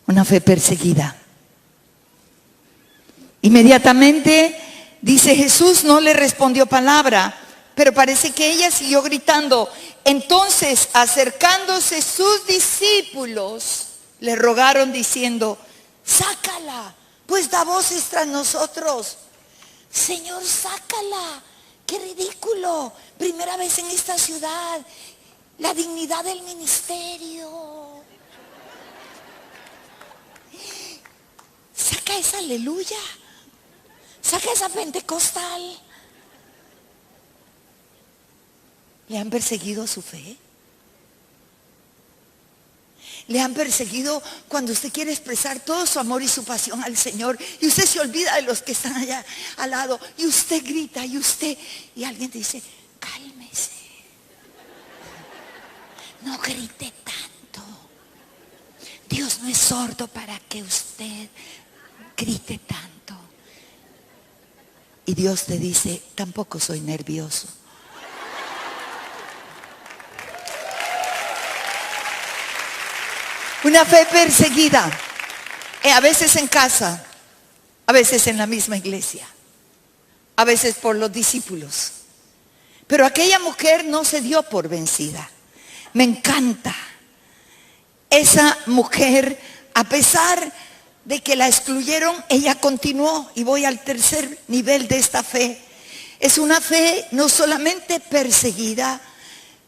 una fe perseguida. Inmediatamente, dice, Jesús no le respondió palabra, pero parece que ella siguió gritando. Entonces, acercándose sus discípulos, le rogaron diciendo: sácala, pues da voces tras nosotros. Señor, sácala, qué ridículo, primera vez en esta ciudad, la dignidad del ministerio. Saca esa aleluya, saca esa pentecostal. ¿Le han perseguido su fe? Le han perseguido cuando usted quiere expresar todo su amor y su pasión al Señor y usted se olvida de los que están allá al lado y usted grita y alguien dice: cálmese, no grite tanto. Dios no es sordo para que usted grite tanto. Y Dios te dice: tampoco soy nervioso. Una fe perseguida, a veces en casa, a veces en la misma iglesia, a veces por los discípulos. Pero aquella mujer no se dio por vencida. Me encanta. Esa mujer, a pesar de que la excluyeron, ella continuó. Y voy al tercer nivel de esta fe. Es una fe no solamente perseguida,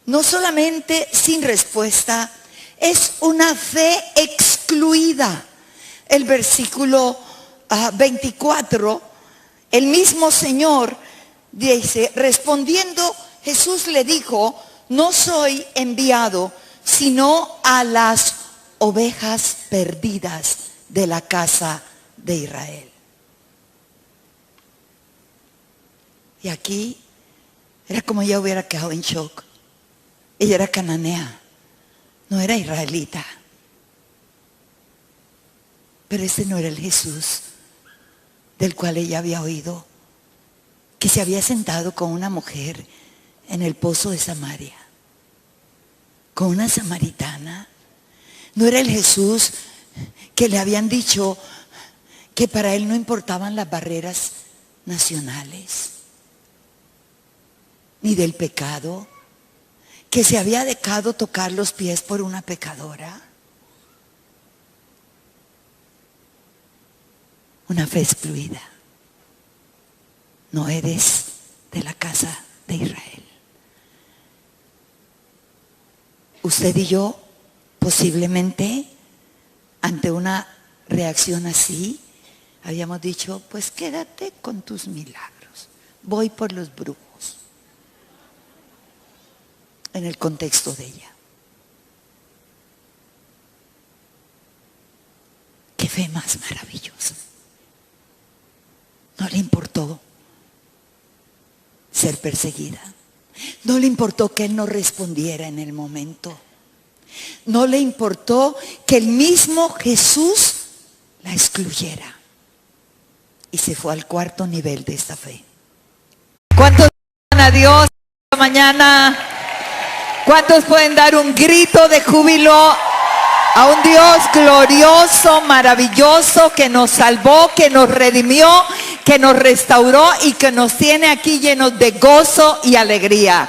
no solamente sin respuesta, es una fe excluida. El versículo 24, el mismo Señor dice, respondiendo Jesús le dijo, no soy enviado sino a las ovejas perdidas de la casa de Israel. Y aquí era como ella hubiera quedado en shock. Ella era cananea, no era israelita. Pero ese no era el Jesús del cual ella había oído, que se había sentado con una mujer en el pozo de Samaria, con una samaritana. No era el Jesús que le habían dicho que para él no importaban las barreras nacionales, ni del pecado, que se había dejado tocar los pies por una pecadora. Una fe excluida. No eres de la casa de Israel. Usted y yo, posiblemente, ante una reacción así, habíamos dicho, pues quédate con tus milagros. Voy por los brujos. En el contexto de ella. Qué fe más maravillosa. No le importó ser perseguida. No le importó que él no respondiera en el momento. No le importó que el mismo Jesús la excluyera. Y se fue al cuarto nivel de esta fe. ¿Cuántos aman a Dios esta mañana? ¿Cuántos pueden dar un grito de júbilo a un Dios glorioso, maravilloso, que nos salvó, que nos redimió, que nos restauró y que nos tiene aquí llenos de gozo y alegría?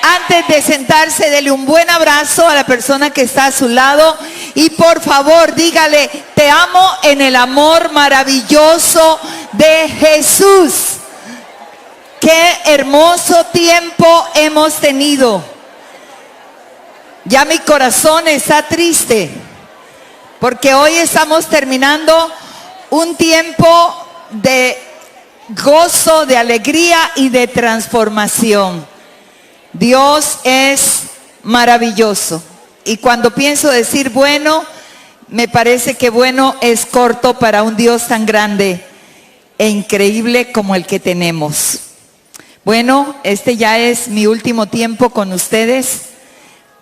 Antes de sentarse, dele un buen abrazo a la persona que está a su lado y por favor dígale, te amo en el amor maravilloso de Jesús. Qué hermoso tiempo hemos tenido. Ya mi corazón está triste porque hoy estamos terminando un tiempo de gozo, de alegría y de transformación. Dios es maravilloso y cuando pienso decir bueno, me parece que bueno es corto para un Dios tan grande e increíble como el que tenemos. Bueno, este ya es mi último tiempo con ustedes.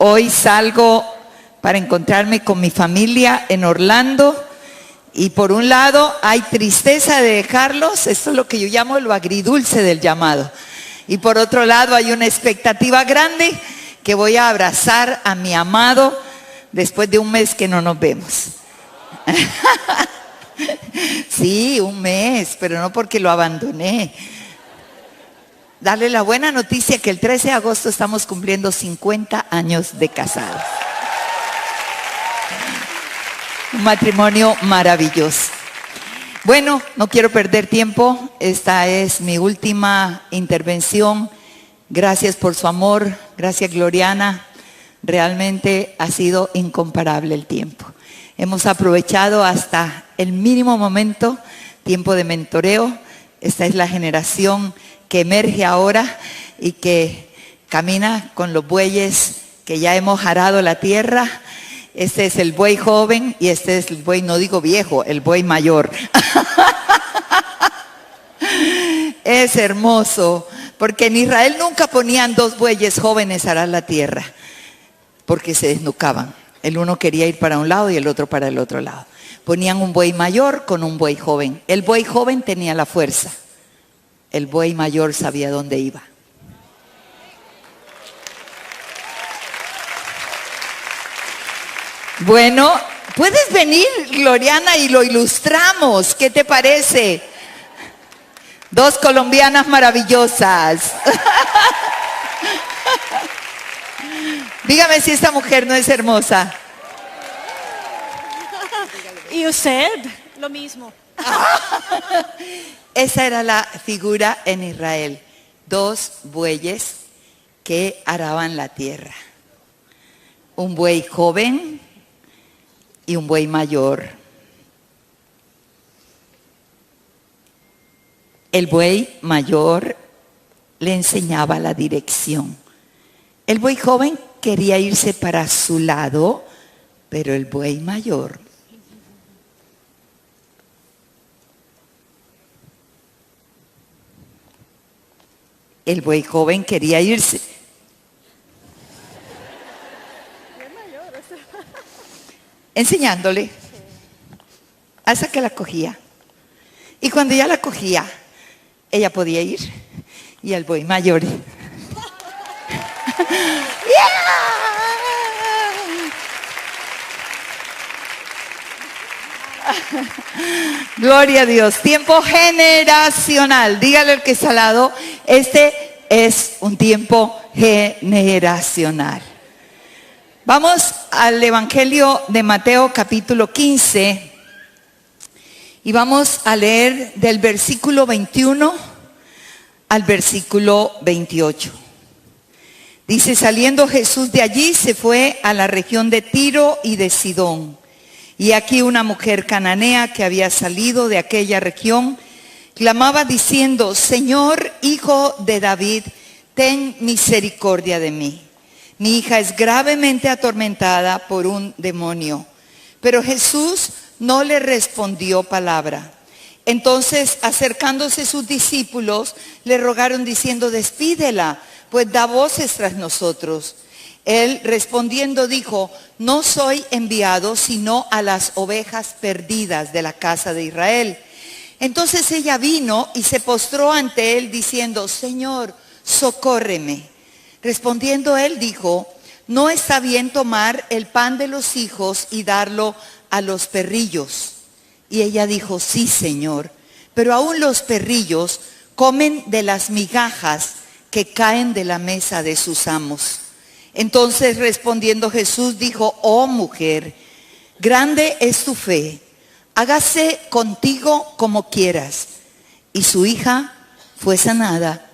Hoy salgo para encontrarme con mi familia en Orlando y por un lado hay tristeza de dejarlos, esto es lo que yo llamo lo agridulce del llamado. Y por otro lado hay una expectativa grande que voy a abrazar a mi amado después de un mes que no nos vemos. Sí, un mes, pero no porque lo abandoné. Darle la buena noticia que el 13 de agosto estamos cumpliendo 50 años de casados. Un matrimonio maravilloso. Bueno, no quiero perder tiempo. Esta es mi última intervención. Gracias por su amor. Gracias, Gloriana. Realmente ha sido incomparable el tiempo. Hemos aprovechado hasta el mínimo momento, tiempo de mentoreo. Esta es la generación que emerge ahora y que camina con los bueyes que ya hemos arado la tierra. Este es el buey joven y este es el buey, no digo viejo, el buey mayor. Es hermoso, porque en Israel nunca ponían dos bueyes jóvenes a arar la tierra, porque se desnucaban. El uno quería ir para un lado y el otro para el otro lado. Ponían un buey mayor con un buey joven. El buey joven tenía la fuerza. El buey mayor sabía dónde iba. Bueno, puedes venir, Gloriana, y lo ilustramos. ¿Qué te parece? Dos colombianas maravillosas. Dígame si esta mujer no es hermosa. ¿Y usted? Lo mismo. Esa era la figura en Israel. dos bueyes que araban la tierra. Un buey joven y un buey mayor. El buey mayor le enseñaba la dirección. El buey joven quería irse para su lado, pero el buey mayor quería irse. Enseñándole hasta que la cogía. Y cuando ya la cogía, ella podía ir. Y el buey mayor. Gloria a Dios. Tiempo generacional. Dígale al que está al lado, este es un tiempo generacional. Vamos al Evangelio de Mateo capítulo 15 y vamos a leer del versículo 21 al versículo 28. Dice: saliendo Jesús de allí, se fue a la región de Tiro y de Sidón. Y aquí una mujer cananea que había salido de aquella región clamaba diciendo: Señor, hijo de David, ten misericordia de mí. Mi hija es gravemente atormentada por un demonio. Pero Jesús no le respondió palabra. Entonces, acercándose sus discípulos, le rogaron diciendo: despídela, pues da voces tras nosotros. Él respondiendo dijo: no soy enviado sino a las ovejas perdidas de la casa de Israel. Entonces ella vino y se postró ante él diciendo: Señor, socórreme. Respondiendo él dijo: no está bien tomar el pan de los hijos y darlo a los perrillos. Y ella dijo: sí, Señor, pero aún los perrillos comen de las migajas que caen de la mesa de sus amos. Entonces respondiendo Jesús dijo: oh mujer, grande es tu fe, hágase contigo como quieras. Y su hija fue sanada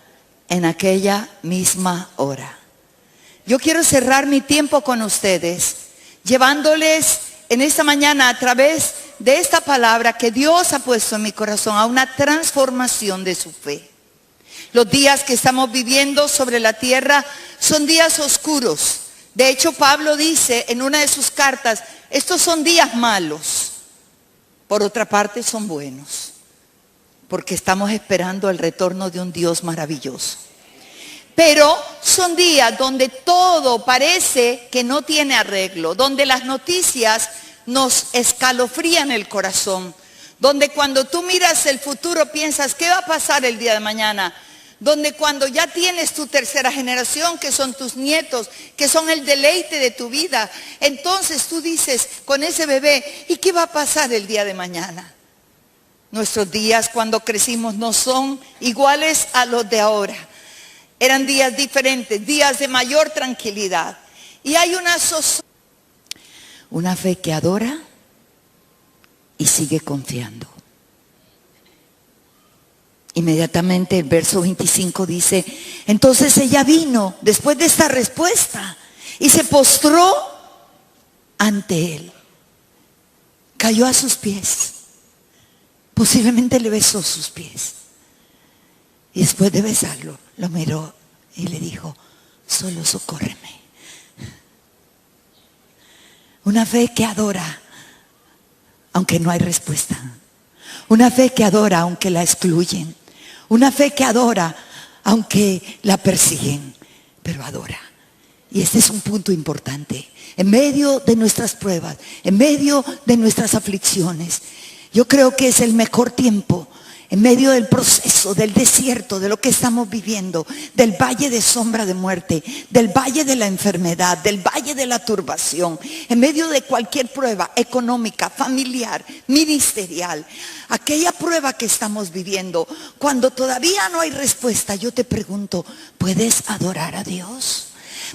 en aquella misma hora. Yo quiero cerrar mi tiempo con ustedes, llevándoles en esta mañana a través de esta palabra que Dios ha puesto en mi corazón a una transformación de su fe. Los días que estamos viviendo sobre la tierra son días oscuros. De hecho, Pablo dice en una de sus cartas: estos son días malos. Por otra parte, son buenos, porque estamos esperando el retorno de un Dios maravilloso. Pero son días donde todo parece que no tiene arreglo, donde las noticias nos escalofrían el corazón, donde cuando tú miras el futuro piensas: ¿qué va a pasar el día de mañana? Donde cuando ya tienes tu tercera generación, que son tus nietos, que son el deleite de tu vida, entonces tú dices con ese bebé: ¿y qué va a pasar el día de mañana? Nuestros días cuando crecimos no son iguales a los de ahora. Eran días diferentes, días de mayor tranquilidad. Y hay una fe que adora y sigue confiando. Inmediatamente el verso 25 dice: entonces ella vino después de esta respuesta y se postró ante él. Cayó a sus pies. Posiblemente le besó sus pies. Y después de besarlo, lo miró y le dijo: solo socórreme. Una fe que adora aunque no hay respuesta. Una fe que adora aunque la excluyen. Una fe que adora aunque la persiguen, pero adora. Y este es un punto importante. En medio de nuestras pruebas, en medio de nuestras aflicciones, yo creo que es el mejor tiempo. En medio del proceso, del desierto, de lo que estamos viviendo, del valle de sombra de muerte, del valle de la enfermedad, del valle de la turbación, en medio de cualquier prueba económica, familiar, ministerial, aquella prueba que estamos viviendo, cuando todavía no hay respuesta, yo te pregunto: ¿puedes adorar a Dios?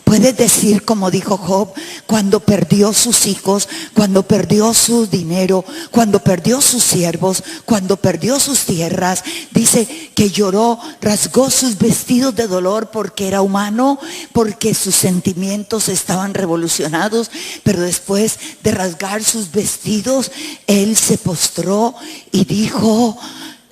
Puedes decir como dijo Job, cuando perdió sus hijos, cuando perdió su dinero, cuando perdió sus siervos, cuando perdió sus tierras. Dice que lloró, rasgó sus vestidos de dolor porque era humano, porque sus sentimientos estaban revolucionados. Pero después de rasgar sus vestidos, él se postró y dijo: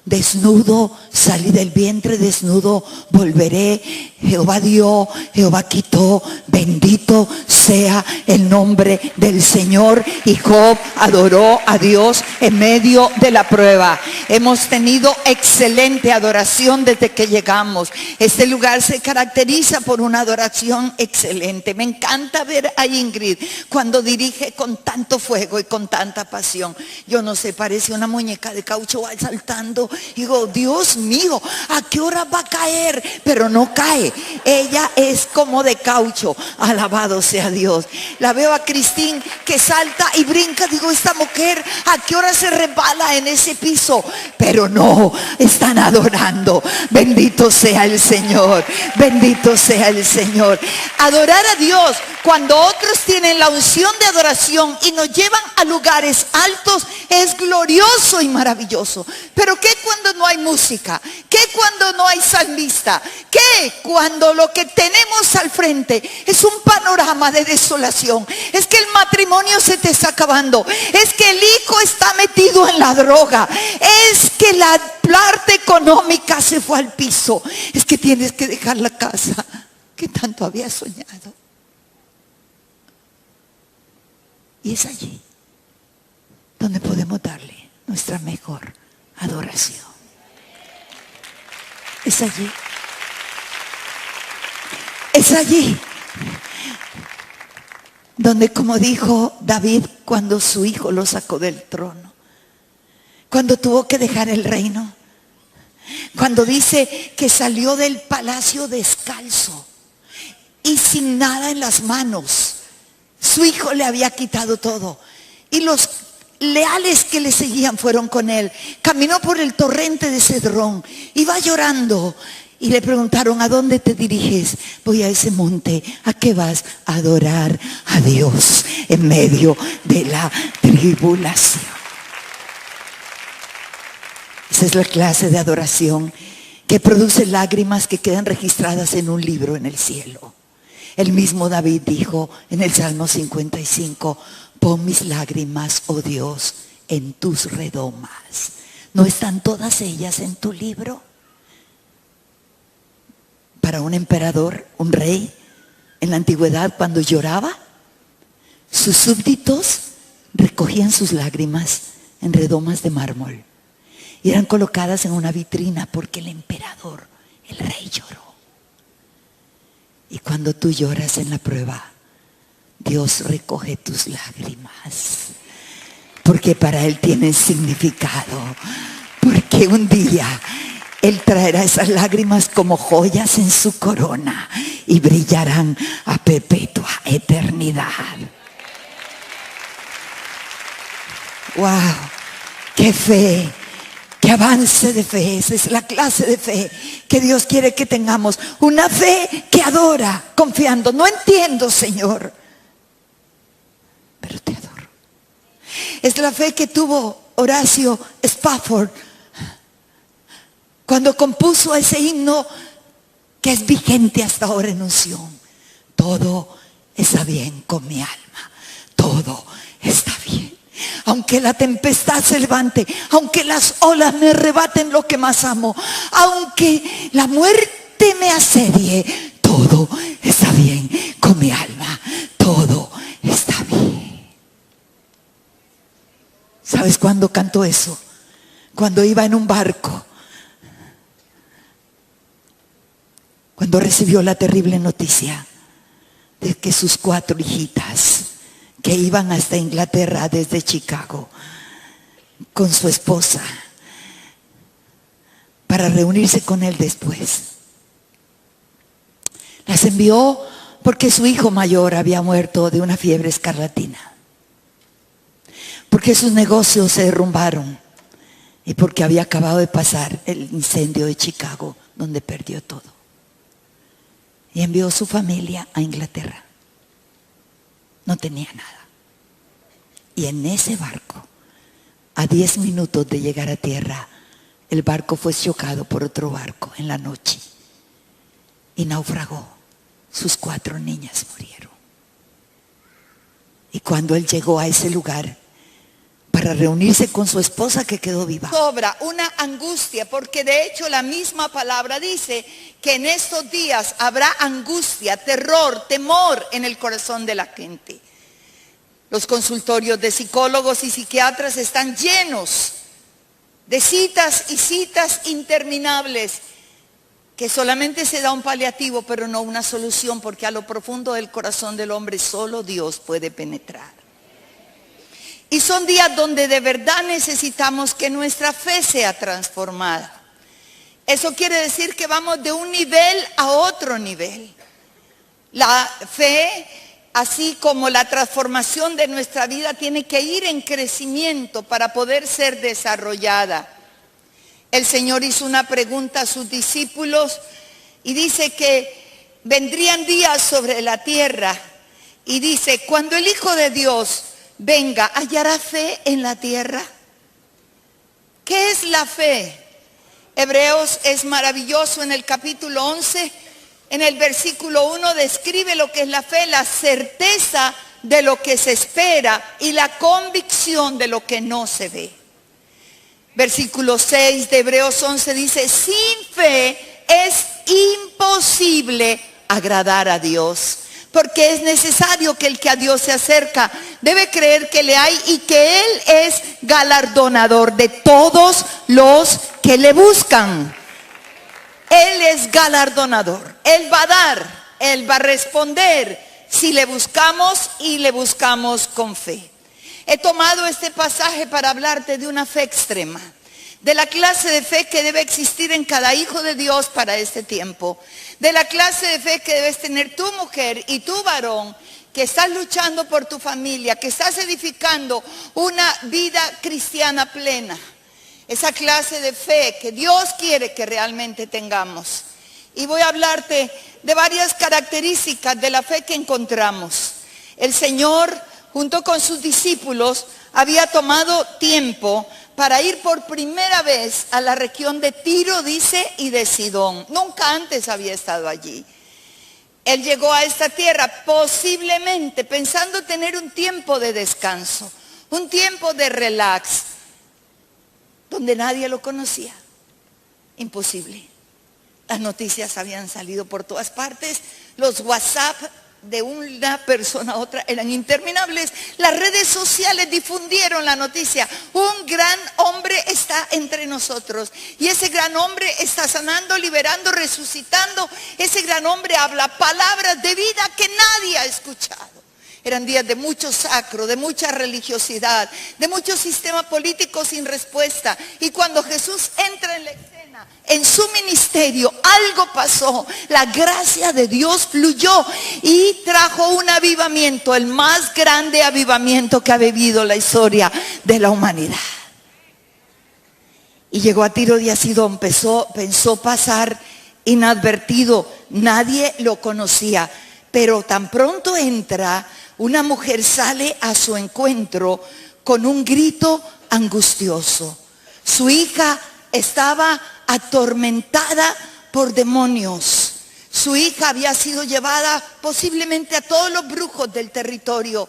desnudo salí del vientre, desnudo volveré. Jehová dio, Jehová quitó, bendito sea el nombre del Señor. Y Job adoró a Dios en medio de la prueba. Hemos tenido excelente adoración desde que llegamos. Este lugar se caracteriza por una adoración excelente. Me encanta ver a Ingrid cuando dirige con tanto fuego y con tanta pasión. Yo no sé, parece una muñeca de caucho, va saltando. Digo, Dios mío, ¿a qué hora va a caer? Pero no cae. Ella es como de caucho. Alabado sea Dios. La veo a Cristín que salta y brinca. Digo, esta mujer, ¿a qué hora se resbala en ese piso? Pero no, están adorando. Bendito sea el Señor. Bendito sea el Señor. Adorar a Dios cuando otros tienen la unción de adoración y nos llevan a lugares altos es glorioso y maravilloso. Pero ¿qué cuando no hay música? ¿Qué cuando no hay salmista? ¿Qué cuando lo que tenemos al frente es un panorama de desolación? Es que el matrimonio se te está acabando. Es que el hijo está metido en la droga. Es que la parte económica se fue al piso. Es que tienes que dejar la casa que tanto había soñado. Y es allí donde podemos darle nuestra mejor adoración. Es allí. Es allí donde, como dijo David cuando su hijo lo sacó del trono, cuando tuvo que dejar el reino, cuando dice que salió del palacio descalzo y sin nada en las manos. Su hijo le había quitado todo y los leales que le seguían fueron con él. Caminó por el torrente de Cedrón, iba llorando y le preguntaron: ¿a dónde te diriges? Voy a ese monte. ¿A qué vas? A adorar a Dios en medio de la tribulación. Esa es la clase de adoración que produce lágrimas que quedan registradas en un libro en el cielo. El mismo David dijo en el Salmo 55: pon mis lágrimas, oh Dios, en tus redomas. ¿No están todas ellas en tu libro? Para un emperador, un rey, en la antigüedad, cuando lloraba, sus súbditos recogían sus lágrimas en redomas de mármol y eran colocadas en una vitrina porque el emperador, el rey, lloró. Y cuando tú lloras en la prueba, Dios recoge tus lágrimas, porque para Él tienen significado, porque un día Él traerá esas lágrimas como joyas en su corona y brillarán a perpetua eternidad. ¡Wow! ¡Qué fe! ¡Qué avance de fe! Esa es la clase de fe que Dios quiere que tengamos. Una fe que adora, confiando. No entiendo, Señor, pero te adoro. Es la fe que tuvo Horacio Spafford cuando compuso ese himno que es vigente hasta ahora en unción. Todo está bien con mi alma. Todo está bien. Aunque la tempestad se levante, aunque las olas me arrebaten lo que más amo, aunque la muerte me asedie, todo está bien con mi alma. Todo está bien. ¿Sabes cuándo cantó eso? Cuando iba en un barco. Cuando recibió la terrible noticia de que sus 4 hijitas, que iban hasta Inglaterra desde Chicago con su esposa para reunirse con él después, las envió porque su hijo mayor había muerto de una fiebre escarlatina, porque sus negocios se derrumbaron y porque había acabado de pasar el incendio de Chicago donde perdió todo. y envió su familia a Inglaterra. No tenía nada. Y en ese barco, a 10 minutos de llegar a tierra, el barco fue chocado por otro barco en la noche y naufragó. Sus 4 niñas murieron. Y cuando él llegó a ese lugar para reunirse con su esposa que quedó viva, sobra una angustia, porque de hecho la misma palabra dice que en estos días habrá angustia, terror, temor en el corazón de la gente. Los consultorios de psicólogos y psiquiatras están llenos de citas y citas interminables, que solamente se da un paliativo, pero no una solución, porque a lo profundo del corazón del hombre solo Dios puede penetrar. Y son días donde de verdad necesitamos que nuestra fe sea transformada. Eso quiere decir que vamos de un nivel a otro nivel. La fe, así como la transformación de nuestra vida, tiene que ir en crecimiento para poder ser desarrollada. El Señor hizo una pregunta a sus discípulos y dice que vendrían días sobre la tierra. Y dice, cuando el Hijo de Dios venga, ¿hallará fe en la tierra? ¿Qué es la fe? Hebreos es maravilloso en el capítulo 11, en el versículo 1 describe lo que es la fe, la certeza de lo que se espera y la convicción de lo que no se ve. Versículo 6 de Hebreos 11 dice, sin fe es imposible agradar a Dios. Porque es necesario que el que a Dios se acerca debe creer que le hay y que Él es galardonador de todos los que le buscan. Él es galardonador. Él va a dar, Él va a responder si le buscamos y le buscamos con fe. He tomado este pasaje para hablarte de una fe extrema, de la clase de fe que debe existir en cada hijo de Dios para este tiempo, de la clase de fe que debes tener tu mujer y tu varón, que estás luchando por tu familia, que estás edificando una vida cristiana plena. Esa clase de fe que Dios quiere que realmente tengamos. Y voy a hablarte de varias características de la fe que encontramos. El Señor, junto con sus discípulos, había tomado tiempo para ir por primera vez a la región de Tiro, dice, y de Sidón. Nunca antes había estado allí. Él llegó a esta tierra posiblemente pensando tener un tiempo de descanso, un tiempo de relax, donde nadie lo conocía. Imposible. Las noticias habían salido por todas partes, los WhatsApp de una persona a otra eran interminables. Las redes sociales difundieron la noticia. Un gran hombre está entre nosotros. Y ese gran hombre está sanando, liberando, resucitando. Ese gran hombre habla palabras de vida que nadie ha escuchado. Eran días de mucho sacro, de mucha religiosidad, de mucho sistema político sin respuesta. Y cuando Jesús entra en la escena, en su ministerio, algo pasó. La gracia de Dios fluyó y trajo un avivamiento, el más grande avivamiento que ha vivido la historia de la humanidad. Y llegó a Tiro de Sidón, pensó pasar inadvertido, nadie lo conocía. Pero tan pronto entra, una mujer sale a su encuentro con un grito angustioso. Su hija estaba atormentada por demonios. Su hija había sido llevada posiblemente a todos los brujos del territorio.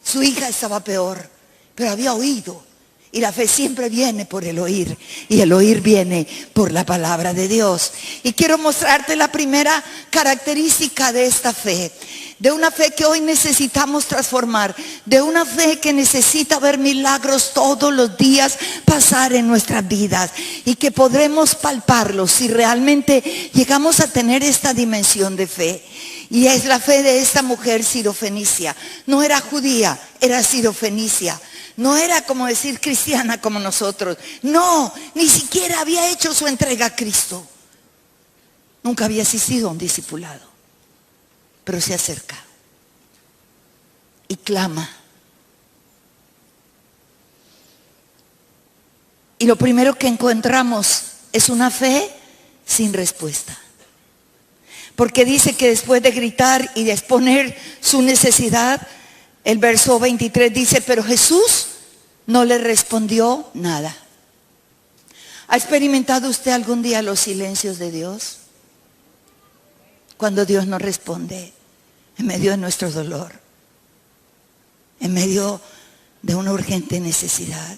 Su hija estaba peor, pero había oído. Y la fe siempre viene por el oír, y el oír viene por la palabra de Dios. Y quiero mostrarte la primera característica de esta fe, de una fe que hoy necesitamos transformar, de una fe que necesita ver milagros todos los días pasar en nuestras vidas, y que podremos palparlos si realmente llegamos a tener esta dimensión de fe. Y es la fe de esta mujer sirofenicia. No era judía, era sirofenicia. No era como decir cristiana como nosotros. No, ni siquiera había hecho su entrega a Cristo. Nunca había asistido a un discipulado. Pero se acerca y clama. Y lo primero que encontramos es una fe sin respuesta. Porque dice que después de gritar y de exponer su necesidad, el verso 23 dice, pero Jesús no le respondió nada. ¿Ha experimentado usted algún día los silencios de Dios? Cuando Dios no responde en medio de nuestro dolor, en medio de una urgente necesidad,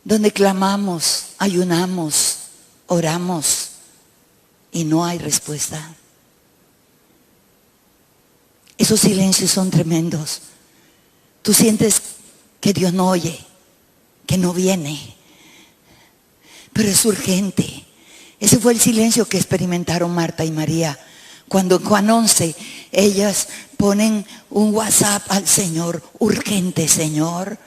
donde clamamos, ayunamos, oramos y no hay respuesta. Esos silencios son tremendos. Tú sientes que Dios no oye, que no viene, pero es urgente. Ese fue el silencio que experimentaron Marta y María cuando en Juan 11 ellas ponen un WhatsApp al Señor: urgente, Señor.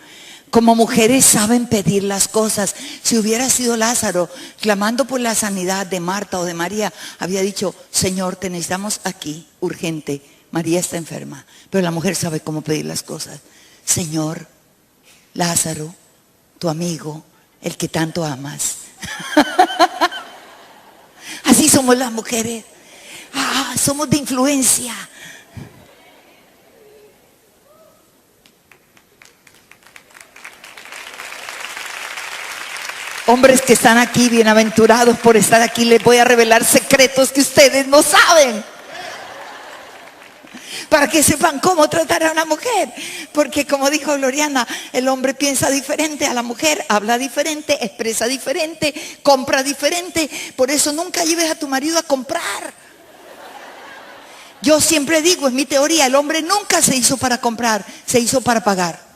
Como mujeres saben pedir las cosas. Si hubiera sido Lázaro clamando por la sanidad de Marta o de María, había dicho: Señor, te necesitamos aquí, urgente. María está enferma. Pero la mujer sabe cómo pedir las cosas. Señor, Lázaro, tu amigo, el que tanto amas. Así somos las mujeres. Somos de influencia. Hombres que están aquí, bienaventurados por estar aquí, les voy a revelar secretos que ustedes no saben, para que sepan cómo tratar a una mujer. Porque como dijo Gloriana, el hombre piensa diferente a la mujer, habla diferente, expresa diferente, compra diferente. Por eso nunca lleves a tu marido a comprar. Yo siempre digo, es mi teoría, el hombre nunca se hizo para comprar, se hizo para pagar.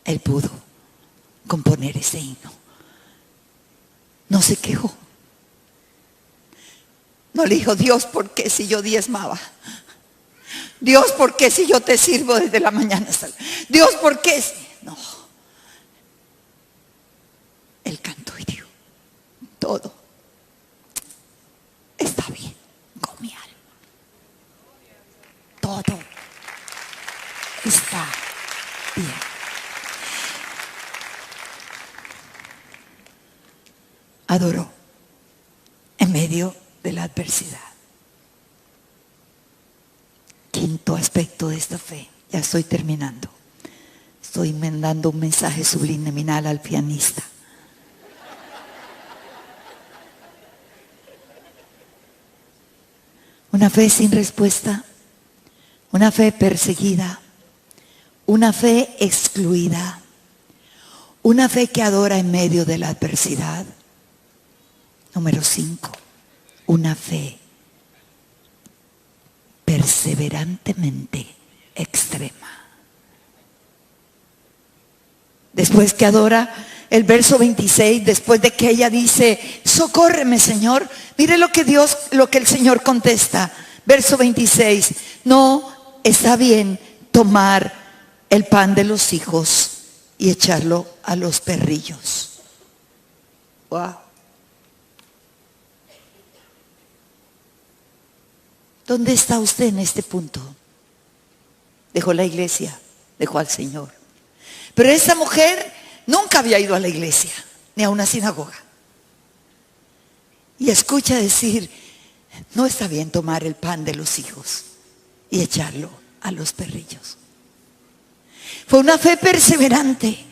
Él pudo componer ese himno. No se quejó. No le dijo: Dios, ¿por qué si yo diezmaba? Dios, ¿por qué si yo te sirvo desde la mañana hasta Dios, ¿por qué? No. Él cantó y dijo: todo está bien con mi alma. Todo está bien. Adoró en medio de la adversidad. Quinto aspecto de esta fe. Ya estoy terminando. Estoy mandando un mensaje subliminal al pianista. Una fe sin respuesta, una fe perseguida, una fe excluida, una fe que adora en medio de la adversidad. Número 5, una fe perseverantemente extrema. Después que adora, el verso 26, después de que ella dice: socórreme, Señor, mire lo que el Señor contesta. Verso 26, no está bien tomar el pan de los hijos y echarlo a los perrillos. Wow. ¿Dónde está usted en este punto? Dejó la iglesia, dejó al Señor. Pero esa mujer nunca había ido a la iglesia, ni a una sinagoga. Y escucha decir: no está bien tomar el pan de los hijos y echarlo a los perrillos. Fue una fe perseverante.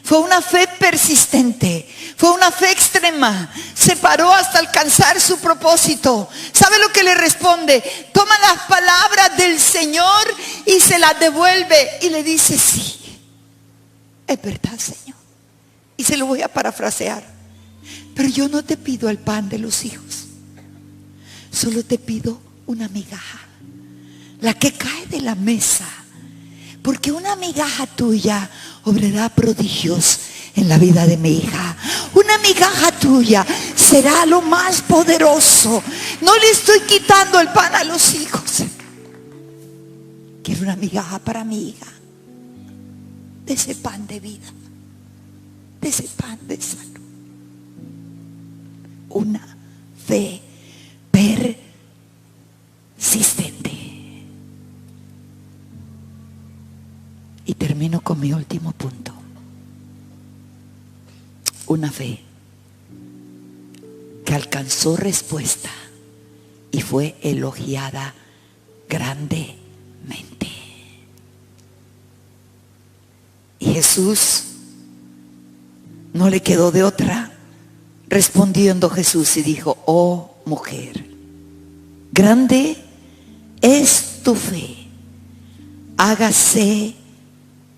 Fue una fe persistente, fue una fe extrema. Se paró hasta alcanzar su propósito. ¿Sabe lo que le responde? Toma las palabras del Señor y se las devuelve y le dice: sí, es verdad, Señor. Y se lo voy a parafrasear: pero yo no te pido el pan de los hijos, solo te pido una migaja, la que cae de la mesa. Porque una migaja tuya obrará prodigios en la vida de mi hija. Una migaja tuya será lo más poderoso. No le estoy quitando el pan a los hijos. Quiero una migaja para mi hija. De ese pan de vida. De ese pan de salud. Una fe persistente. mi último punto. Una fe que alcanzó respuesta y fue elogiada grandemente. Y Jesús no le quedó de otra. Respondiendo Jesús y dijo: oh mujer, grande es tu fe, hágase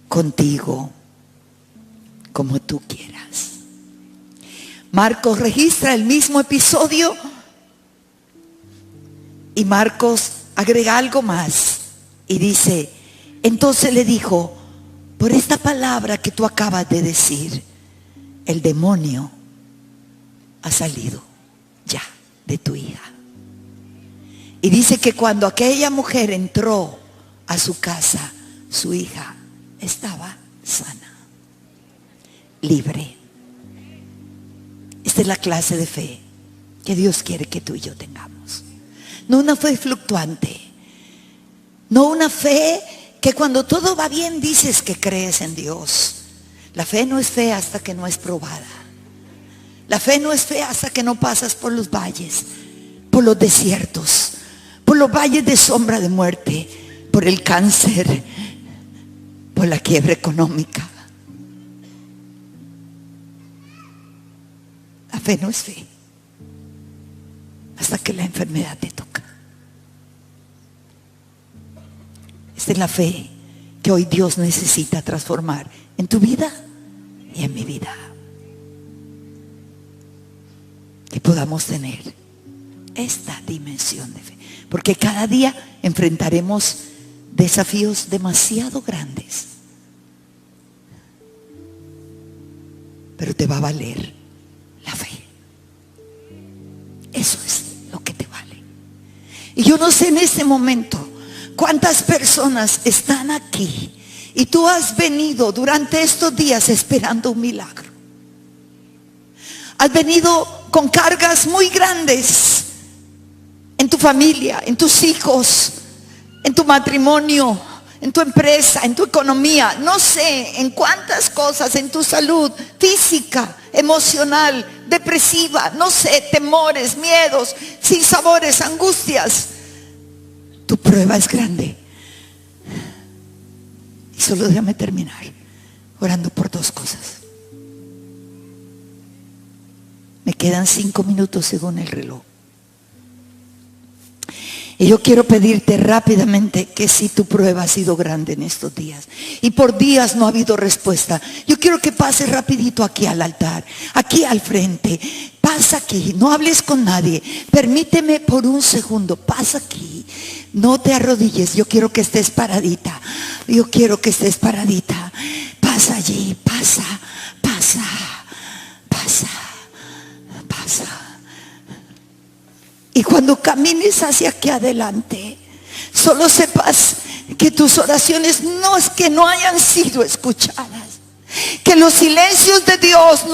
contigo como tú quieras. Marcos registra el mismo episodio y Marcos agrega algo más y dice: entonces le dijo, por esta palabra que tú acabas de decir, el demonio ha salido ya de tu hija. Y dice que cuando aquella mujer entró a su casa, su hija estaba sana, libre. Esta es la clase de fe que Dios quiere que tú y yo tengamos. No una fe fluctuante, no una fe que cuando todo va bien dices que crees en Dios. La fe no es fe hasta que no es probada. La fe no es fe hasta que no pasas por los valles, por los desiertos, por los valles de sombra de muerte, por el cáncer, por la quiebra económica. La fe no es fe hasta que la enfermedad te toca. Esta es la fe que hoy Dios necesita transformar en tu vida y en mi vida. Que podamos tener esta dimensión de fe. Porque cada día enfrentaremos desafíos demasiado grandes. Pero te va a valer la fe. Eso es lo que te vale. Y yo no sé en este momento cuántas personas están aquí y tú has venido durante estos días esperando un milagro. Has venido con cargas muy grandes en tu familia, en tus hijos, en tu matrimonio, en tu empresa, en tu economía, no sé en cuántas cosas, en tu salud física, emocional, depresiva, no sé, temores, miedos, sinsabores, angustias. Tu prueba es grande. Y solo déjame terminar orando por dos cosas. Me quedan 5 minutos según el reloj. Y yo quiero pedirte rápidamente que si tu prueba ha sido grande en estos días y por días no ha habido respuesta, yo quiero que pases rapidito aquí al altar, aquí al frente. Pasa aquí, no hables con nadie. Permíteme por un segundo, pasa aquí. No te arrodilles, yo quiero que estés paradita. Yo quiero que estés paradita. Pasa allí, pasa, pasa, pasa, pasa. Y cuando camines hacia aquí adelante, solo sepas que tus oraciones no es que no hayan sido escuchadas, que los silencios de Dios no